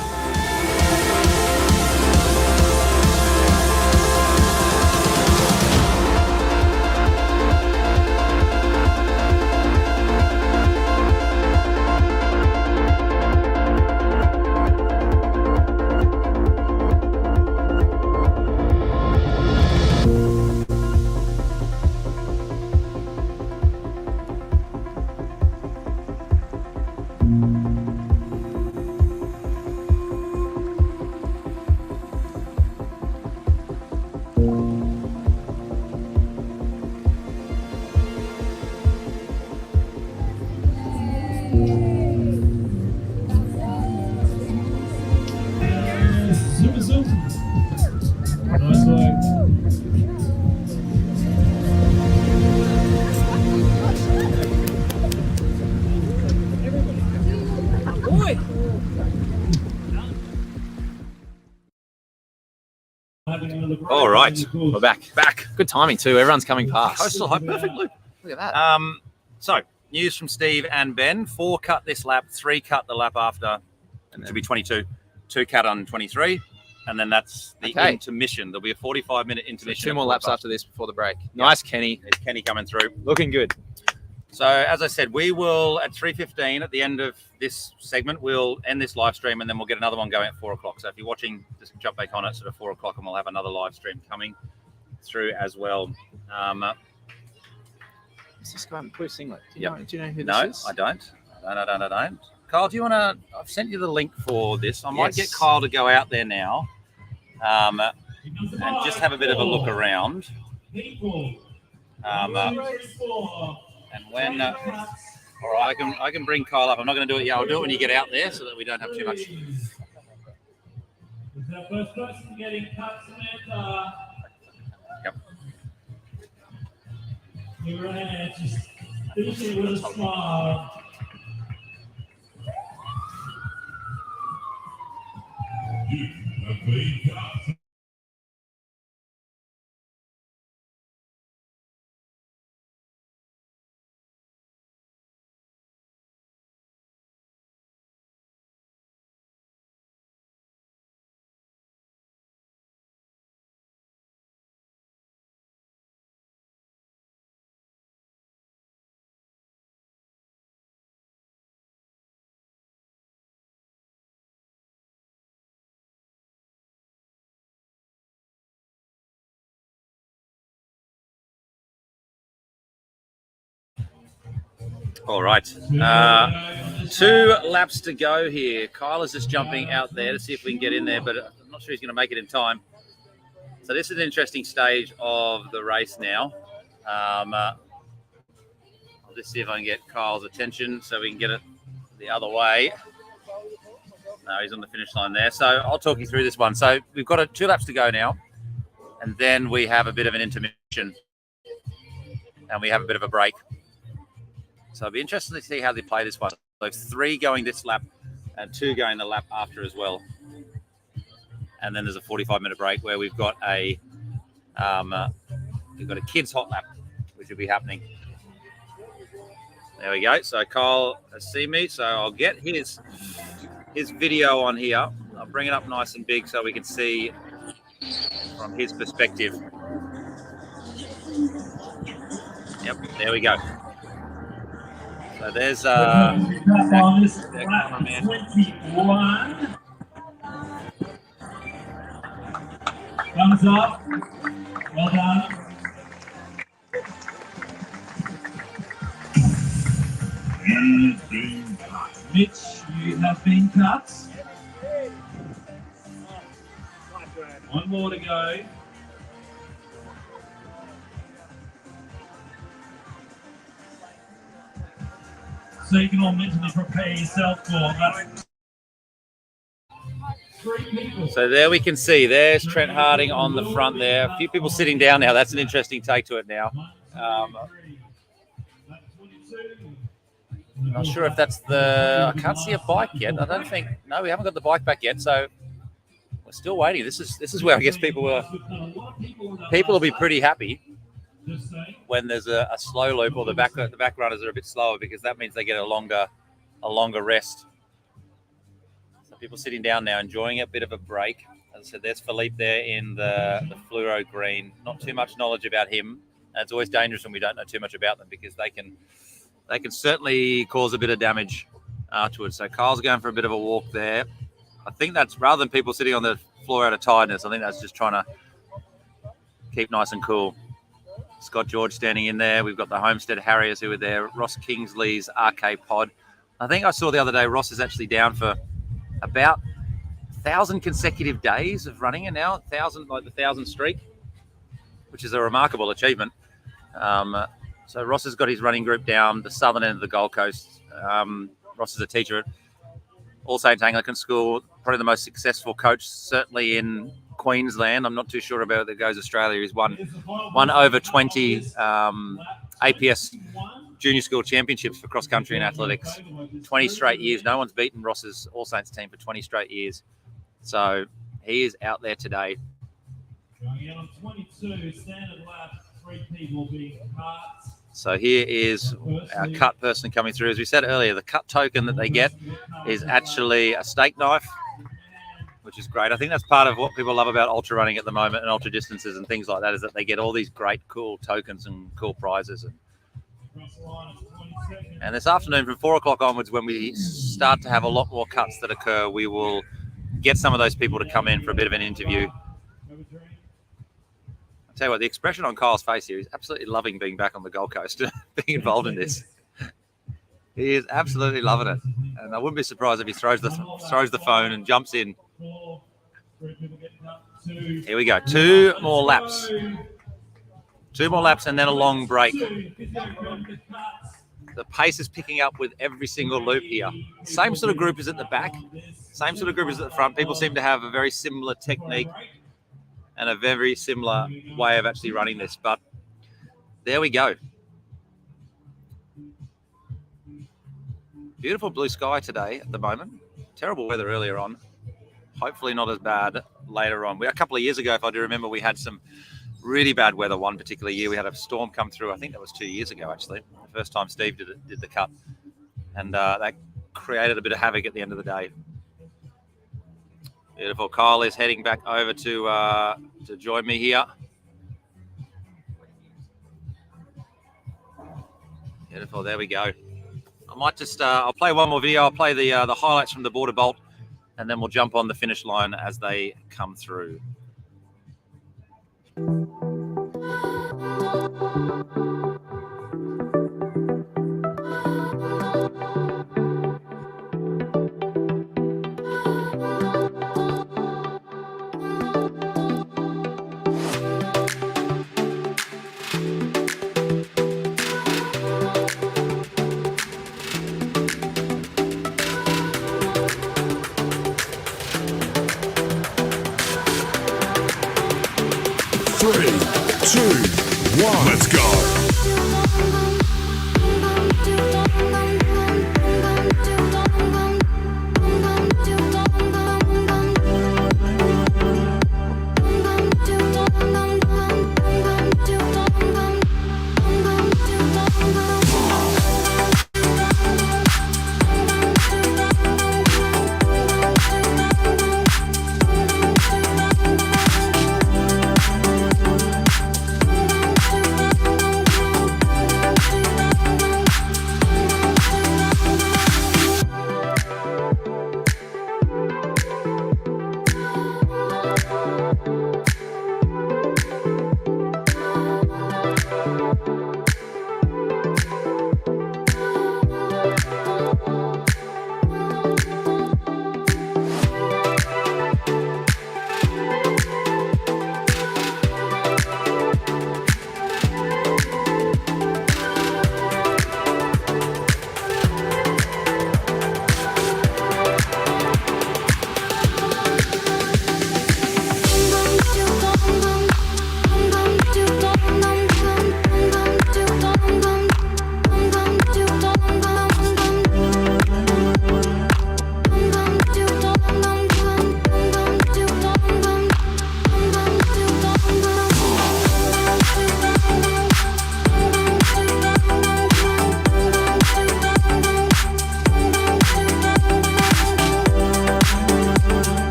Super, super. Nice work. All right. We're back. Good timing too. Everyone's coming past. Coastal High, perfect loop. Look at that. So, news from Steve and Ben. 4 cut this lap, 3 cut the lap after, and it should be 22. 2 cut on 23, and then that's the intermission. There'll be a 45-minute intermission. So 2 more laps after this before the break. Nice, Kenny. There's Kenny coming through. Looking good. So, as I said, we will, at 3:15, at the end of this segment, we'll end this live stream, and then we'll get another one going at 4 o'clock. So if you're watching, just jump back on at sort of 4 o'clock, and we'll have another live stream coming through as well. Let's just go out and put a singlet. Do you know who no, this is? I don't. I don't. Kyle, do you want to? I've sent you the link for this. I might get Kyle to go out there now, and just have a bit of a look around. And when, all right, I can bring Kyle up. I'm not going to do it yet. I'll do it when you get out there, so that we don't have too much. Is that first person getting cut, Samantha? Yep. You're right, just finishing with a smile. You have been cut. All right. 2 laps to go here. Kyle is just jumping out there to see if we can get in there, but I'm not sure he's going to make it in time. So this is an interesting stage of the race now. I'll just see if I can get Kyle's attention so we can get it the other way. No, he's on the finish line there. So I'll talk you through this one. So we've got 2 laps to go now, and then we have a bit of an intermission, and we have a bit of a break. So it'll be interesting to see how they play this one. So 3 going this lap and 2 going the lap after as well. And then there's a 45-minute break where we've got a kids hot lap, which will be happening. There we go. So Kyle has seen me, so I'll get his video on here. I'll bring it up nice and big so we can see from his perspective. Yep, there we go. So there's on this lap 21. Thumbs up. Well done. You've been cut. Mitch, you have been cut. 1 more to go. So you can all mentally prepare yourself for that. 3 people. So there we can see, there's Trent Harding on the front there. A few people sitting down now. That's an interesting take to it now. Not sure if that's I can't see a bike yet. I don't think, no, we haven't got the bike back yet. So we're still waiting. This is where I guess people will be pretty happy when there's a slow loop, or the back runners are a bit slower, because that means they get a longer rest. So people sitting down now, enjoying a bit of a break. As I said, there's Philippe there in the fluoro green. Not too much knowledge about him. And it's always dangerous when we don't know too much about them, because they can certainly cause a bit of damage afterwards. So Kyle's going for a bit of a walk there. I think that's, rather than people sitting on the floor out of tiredness, I think that's just trying to keep nice and cool. Scott George standing in there. We've got the Homestead Harriers who are there. Ross Kingsley's RK Pod. I think I saw the other day Ross is actually down for about 1,000 consecutive days of running it now. 1,000, like the 1,000 streak, which is a remarkable achievement. So Ross has got his running group down the southern end of the Gold Coast. Ross is a teacher at All Saints Anglican School, probably the most successful coach, certainly in Queensland. I'm not too sure about whether it goes Australia. He's won over 20 APS junior school championships for cross country and athletics. 20 straight years. No one's beaten Ross's All Saints team for 20 straight years. So he is out there today. Going out on 22, standard lap, 3 people being cut. So here is our cut person coming through. As we said earlier, the cut token that they get is actually a steak knife, which is great. I think that's part of what people love about ultra running at the moment, and ultra distances and things like that, is that they get all these great, cool tokens and cool prizes. And this afternoon from 4 o'clock onwards, when we start to have a lot more cuts that occur, we will get some of those people to come in for a bit of an interview. I'll tell you what, the expression on Kyle's face here is absolutely loving being back on the Gold Coast, being involved in this. He is absolutely loving it. And I wouldn't be surprised if he throws the phone and jumps in. Here we go. 2 more laps. 2 more laps and then a long break. The pace is picking up with every single loop here. Same sort of group is at the back. Same sort of group is at the front. People seem to have a very similar technique and a very similar way of actually running this. But there we go. Beautiful blue sky today at the moment. Terrible weather earlier on. Hopefully not as bad later on. A couple of years ago, if I do remember, we had some really bad weather one particular year. We had a storm come through. I think that was 2 years ago, actually. The first time Steve did the cut. And that created a bit of havoc at the end of the day. Beautiful. Kyle is heading back over to join me here. Beautiful. There we go. I might just I'll play one more video. I'll play the highlights from the border bolt, and then we'll jump on the finish line as they come through. Let's go.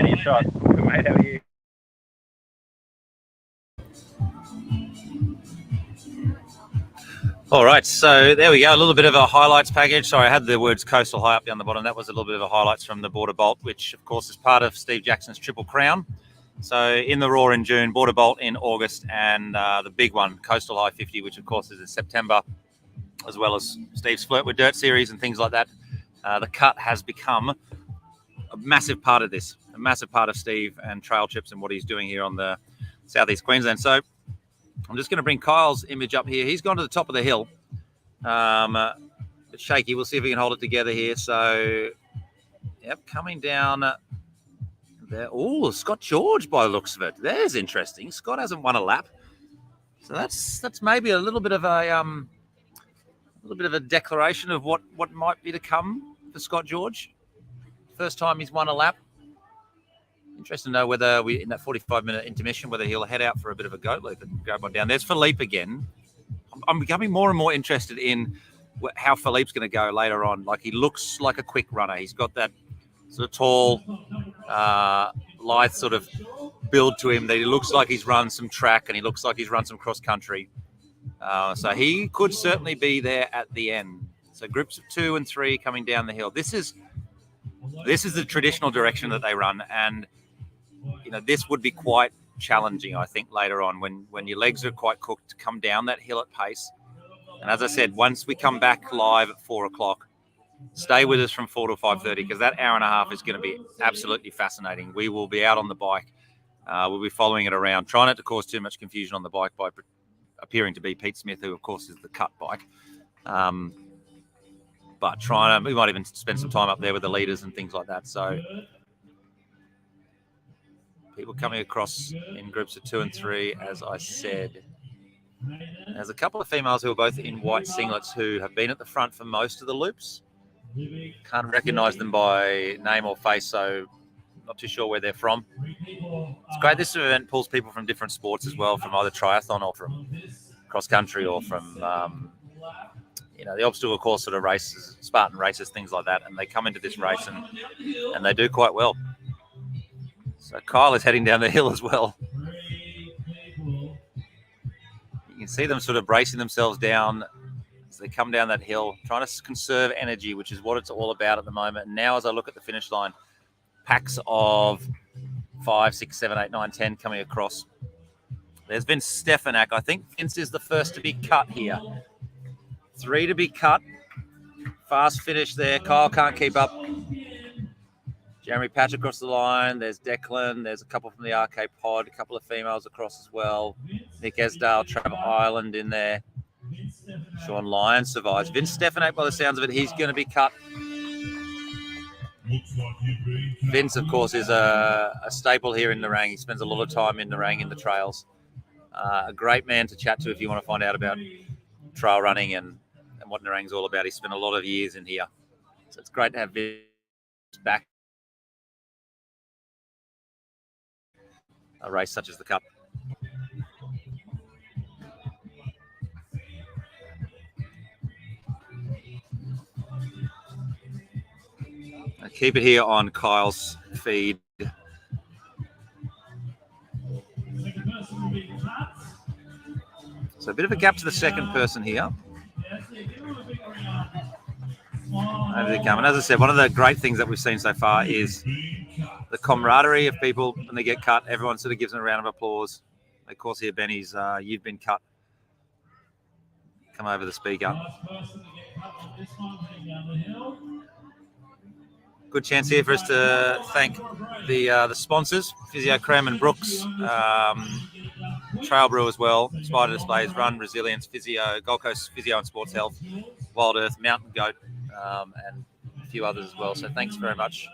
Benny, a shot. Good, mate. How are you? All right, so there we go. A little bit of a highlights package. Sorry, I had the words Coastal High up down the bottom. That was a little bit of a highlights from the Border Bolt, which, of course, is part of Steve Jackson's Triple Crown. So in the Raw in June, Border Bolt in August, and the big one, Coastal High 50, which, of course, is in September, as well as Steve's Flirt with Dirt series and things like that. The Cut has become a massive part of this, a massive part of Steve and Trail Trips and what he's doing here on the Southeast Queensland. So I'm just going to bring Kyle's image up here. He's gone to the top of the hill. It's shaky. We'll see if we can hold it together here. So, yep, coming down there. Oh, Scott George by the looks of it. There's interesting. Scott hasn't won a lap. So that's maybe a little bit of a declaration of what might be to come for Scott George. First time he's won a lap. Interesting to know whether we, in that 45-minute intermission, whether he'll head out for a bit of a goat loop and grab one down. There's Philippe again. I'm becoming more and more interested in how Philippe's going to go later on. Like, he looks like a quick runner. He's got that sort of tall, lithe sort of build to him that he looks like he's run some track and he looks like he's run some cross country. So he could certainly be there at the end. So groups of 2 and 3 coming down the hill. This is the traditional direction that they run, and you know, this would be quite challenging, I think, later on when your legs are quite cooked to come down that hill at pace. And as I said, once we come back live at 4 o'clock, stay with us from 4 to 5:30, because that hour and a half is going to be absolutely fascinating. We will be out on the bike. We'll be following it around, trying not to cause too much confusion on the bike by appearing to be Pete Smith, who, of course, is the Cut bike. But we might even spend some time up there with the leaders and things like that. So people coming across in groups of 2 and 3, as I said. There's a couple of females who are both in white singlets who have been at the front for most of the loops. Can't recognise them by name or face, so not too sure where they're from. It's great. This event pulls people from different sports as well, from either triathlon or from cross country or from the obstacle course sort of races, Spartan races, things like that. And they come into this race and they do quite well. So Kyle is heading down the hill as well. You can see them sort of bracing themselves down as they come down that hill, trying to conserve energy, which is what it's all about at the moment. And now as I look at the finish line, packs of 5, 6, 7, 8, 9, 10 coming across. There's Vince Stefanak. I think Vince is the first to be cut here. 3 to be cut. Fast finish there. Kyle can't keep up. Jeremy Patch across the line. There's Declan. There's a couple from the RK Pod. A couple of females across as well. Nick Esdale, Trevor Ireland in there. Sean Lyon survives. Vince Stefanak, by the sounds of it, he's going to be cut. Vince, of course, is a staple here in Nerang. He spends a lot of time in Nerang in the trails. A great man to chat to if you want to find out about trail running and what Nerang's all about. He spent a lot of years in here. So it's great to have Vince back. A race such as the Cup. I keep it here on Kyle's feed. So a bit of a gap to the second person here. Over they come. And as I said, one of the great things that we've seen so far is the camaraderie of people when they get cut. Everyone sort of gives them a round of applause. Of course, here, Benny's, you've been cut. Come over the speaker. Good chance here for us to thank the sponsors, Physio Creme and Brooks, Trail Brew as well, Spider Displays, Run, Resilience, Physio, Gold Coast Physio and Sports Health, Wild Earth, Mountain Goat, and a few others as well. So thanks very much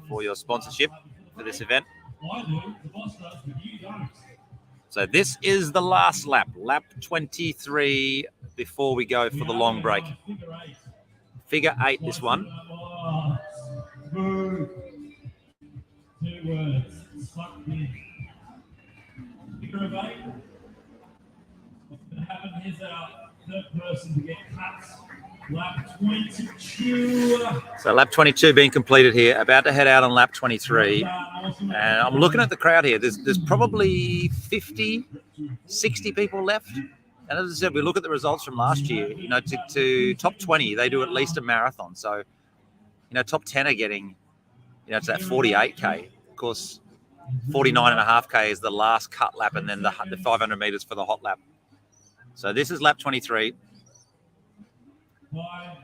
for your sponsorship for this event. So this is the last lap, lap 23, before we go for the long break. Figure 8, this one. Figure of 8. What's going to happen? Here's our third person to get cut. Lap 22. So lap 22 being completed here, about to head out on lap 23. And I'm looking at the crowd here. There's probably 50, 60 people left. And as I said, we look at the results from last year, you know, to top 20, they do at least a marathon. So, you know, top 10 are getting, you know, it's that 48K. Of course, 49.5K is the last cut lap, and then the 500 meters for the hot lap. So this is lap 23. 5,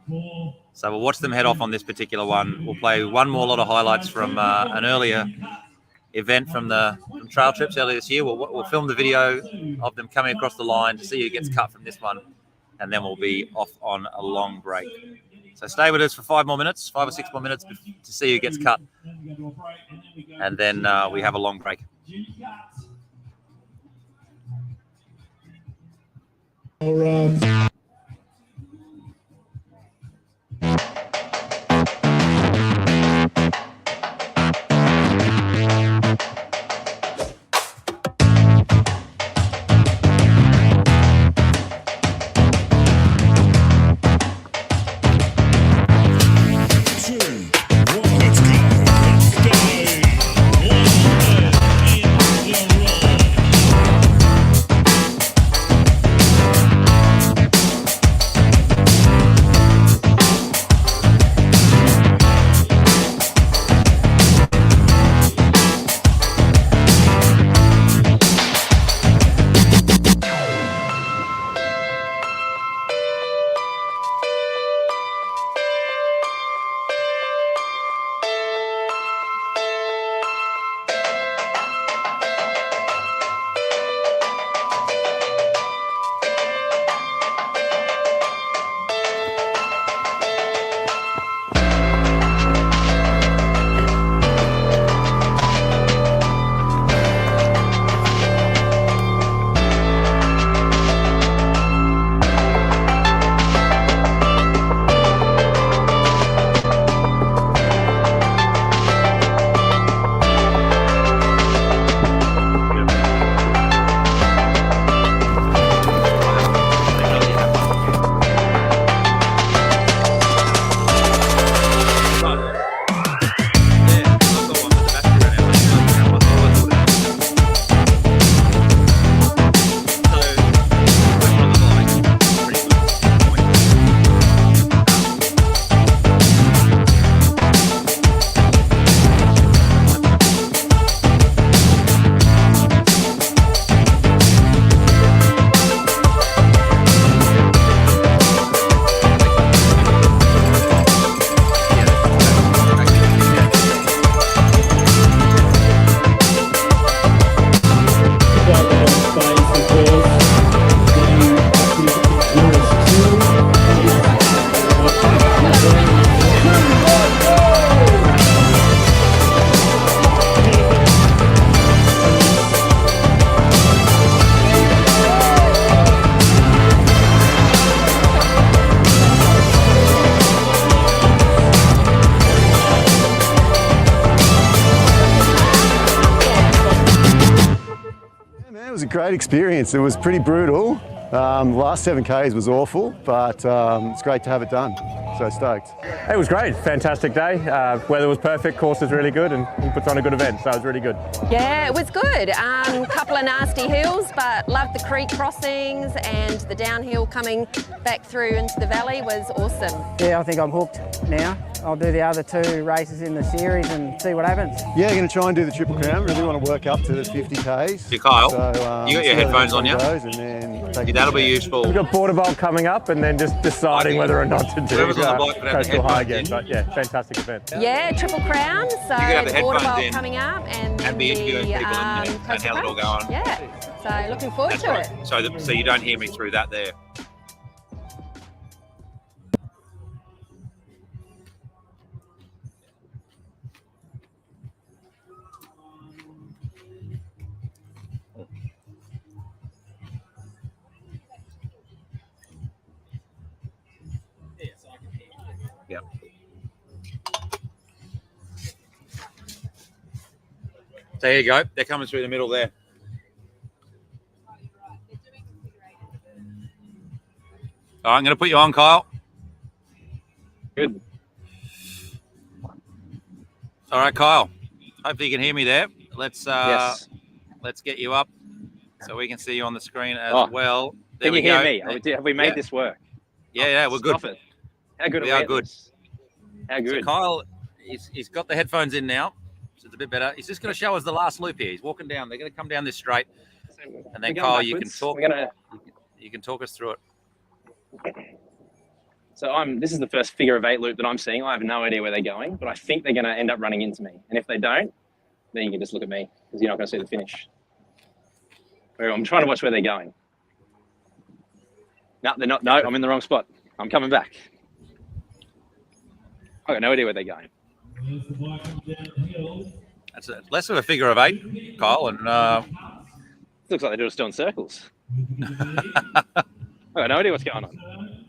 4. So we'll watch them head off on this particular one. We'll play one more lot of highlights from an earlier event from trail trips earlier this year. We'll film the video of them coming across the line to see who gets cut from this one, and then we'll be off on a long break. So stay with us for 5 or 6 more minutes to see who gets cut, and then we have a long break. Great experience. It was pretty brutal. The last 7 Ks was awful, but it's great to have it done. So stoked. It was great. Fantastic day. Weather was perfect. Course was really good, and he puts on a good event. So it was really good. Yeah, it was good. Couple of nasty hills, but loved the creek crossings, and the downhill coming back through into the valley was awesome. Yeah, I think I'm hooked now. I'll do the other 2 races in the series and see what happens. Yeah, going to try and do the Triple Crown. Really want to work up to the 50 Ks. Hey Kyle, so, you got your headphones on, yeah? That'll be useful. We've got Border Bowl coming up, and then just deciding whether or not to do Coastal High again. But yeah, fantastic event. Yeah, Triple Crown. So the Border Bowl coming up, and then be interviewing people and how's it all going? Yeah, so looking forward to it. So you don't hear me through that there. Yep. So there you go. They're coming through the middle there. All right, I'm going to put you on, Kyle. Good. All right, Kyle. Hopefully you can hear me there. Let's Yes. let's get you up so we can see you on the screen as well. There Can we you hear go. me? Have we made this work? Yeah, we're good. Stop it. How good We are are we? good. How good? So Kyle, he's got the headphones in now, so it's a bit better. He's just going to show us the last loop here. He's walking down. They're going to come down this straight, and then We're going Kyle, you can backwards. talk. We're gonna- You can talk us through it. So this is the first figure of 8 loop that I'm seeing. I have no idea where they're going, but I think they're going to end up running into me. And if they don't, then you can just look at me because you're not going to see the finish. I'm trying to watch where they're going. No, they're not. No, I'm in the wrong spot. I'm coming back. I got no idea where they're going. That's less of a figure of 8, Kyle, and Looks like they're just doing circles. I got no idea what's going on.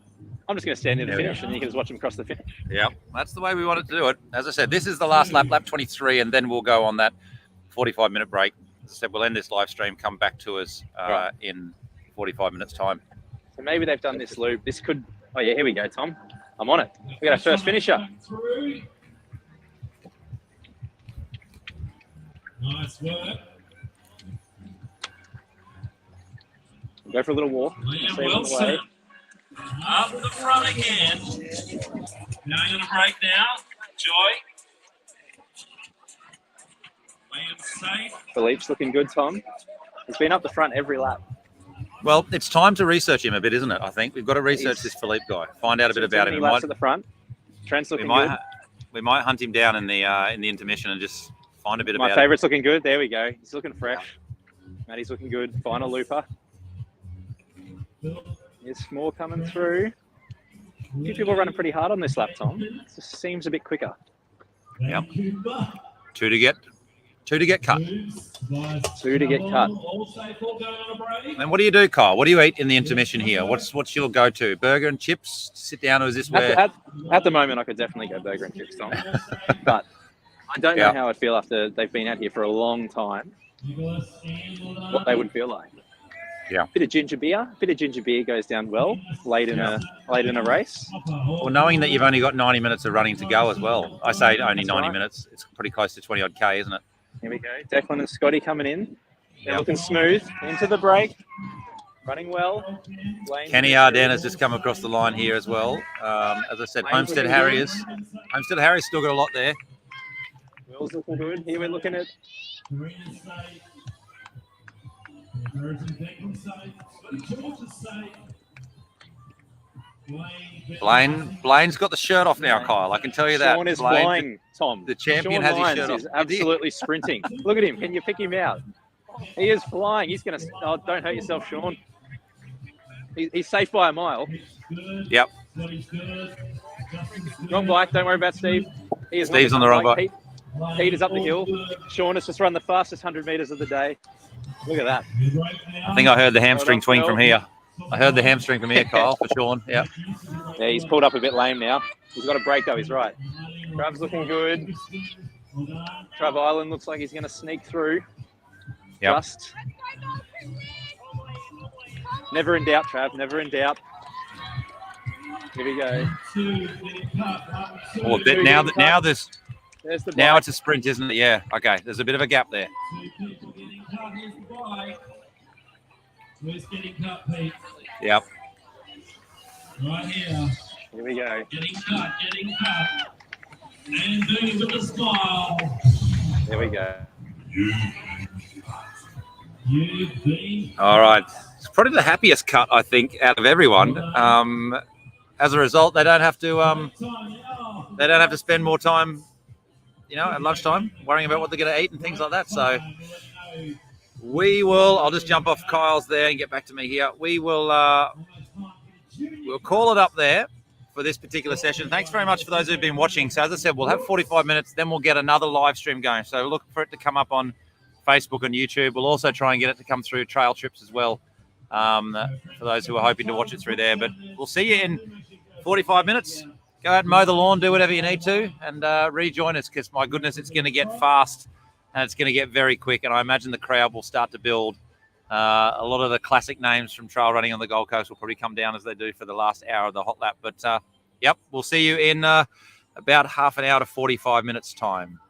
I'm just going to stand near the finish, and you can just watch them cross the finish. yeah, that's the way we wanted to do it. As I said, this is the last lap, lap 23, and then we'll go on that 45-minute break. As I said, we'll end this live stream, come back to us in 45 minutes' time. So maybe they've done this loop. This could. Oh yeah, here we go, Tom. I'm on it. We got our first finisher. Nice work. Go for a little walk. Yeah, See well them away. set. Up the front again. Going on a break now. Joy. Liam's safe. Philippe's looking good, Tom. He's been up the front every lap. Well, it's time to research him a bit, isn't it? I think we've got to research this Philippe guy, find out a bit about him. Too many laps at the front. Trent's looking good. We might hunt him down in the intermission and just find a bit My about favourite's looking good. There we go. He's looking fresh. Matty's looking good. Final looper. There's more coming through. A few people running pretty hard on this lap, Tom. It just seems a bit quicker. Yep. Two to get cut. 2 to get cut. And what do you do, Kyle? What do you eat in the intermission here? What's your go-to? Burger and chips? Sit down, or is this where? At the moment, I could definitely go burger and chips, Tom. But I don't know how I'd feel after they've been out here for a long time. What they would feel like. Yeah. Bit of ginger beer goes down well late in a race. Well, knowing that you've only got 90 minutes of running to go as well. I say only 90 minutes. It's pretty close to 20 odd K, isn't it? Here we go. Declan and Scotty coming in. They're looking smooth. Into the break. Running well. Kenny Arden has just come across the line here as well. As I said, Homestead Harriers still got a lot there. Will's looking good. Here we're looking at. Blaine's got the shirt off now, Kyle. I can tell you that. Sean is Blaine, flying, Tom. The champion Sean has his Lyons shirt off. is absolutely sprinting. Look at him. Can you pick him out? He is flying. He's going to... Oh, don't hurt yourself, Sean. He's safe by a mile. Yep. Wrong bike. Don't worry about Steve. Steve's on the wrong bike. Pete is up the hill. Sean has just run the fastest 100 metres of the day. Look at that. I think I heard the hamstring twing from here. I heard the hamstring from here, Kyle, for Sean. Yeah. Yeah, he's pulled up a bit lame now. He's got a break, though. He's right. Trav's looking good. Trav Island looks like he's going to sneak through. Yep. Just. Never in doubt, Trav. Never in doubt. Here we go. Oh, now There's the now bike. it's a sprint, isn't it? Yeah. Okay. There's a bit of a gap there. Where's getting cut, Pete? Yep. Right here. Here we go. Getting cut. And doing with a smile. There we go. You've been. All right. It's probably the happiest cut, I think, out of everyone. As a result, they don't have to spend more time, at lunchtime, worrying about what they're going to eat and things like that. So I'll just jump off Kyle's there and get back to me here. We'll call it up there for this particular session. Thanks very much for those who've been watching. So as I said, we'll have 45 minutes, then we'll get another live stream going. So look for it to come up on Facebook and YouTube. We'll also try and get it to come through Trail Trips as well, for those who are hoping to watch it through there. But we'll see you in 45 minutes. Go out and mow the lawn, do whatever you need to, and rejoin us, because, my goodness, it's going to get fast and it's going to get very quick. And I imagine the crowd will start to build A lot of the classic names from trail running on the Gold Coast will probably come down as they do for the last hour of the hot lap. But yep, we'll see you in about half an hour to 45 minutes time.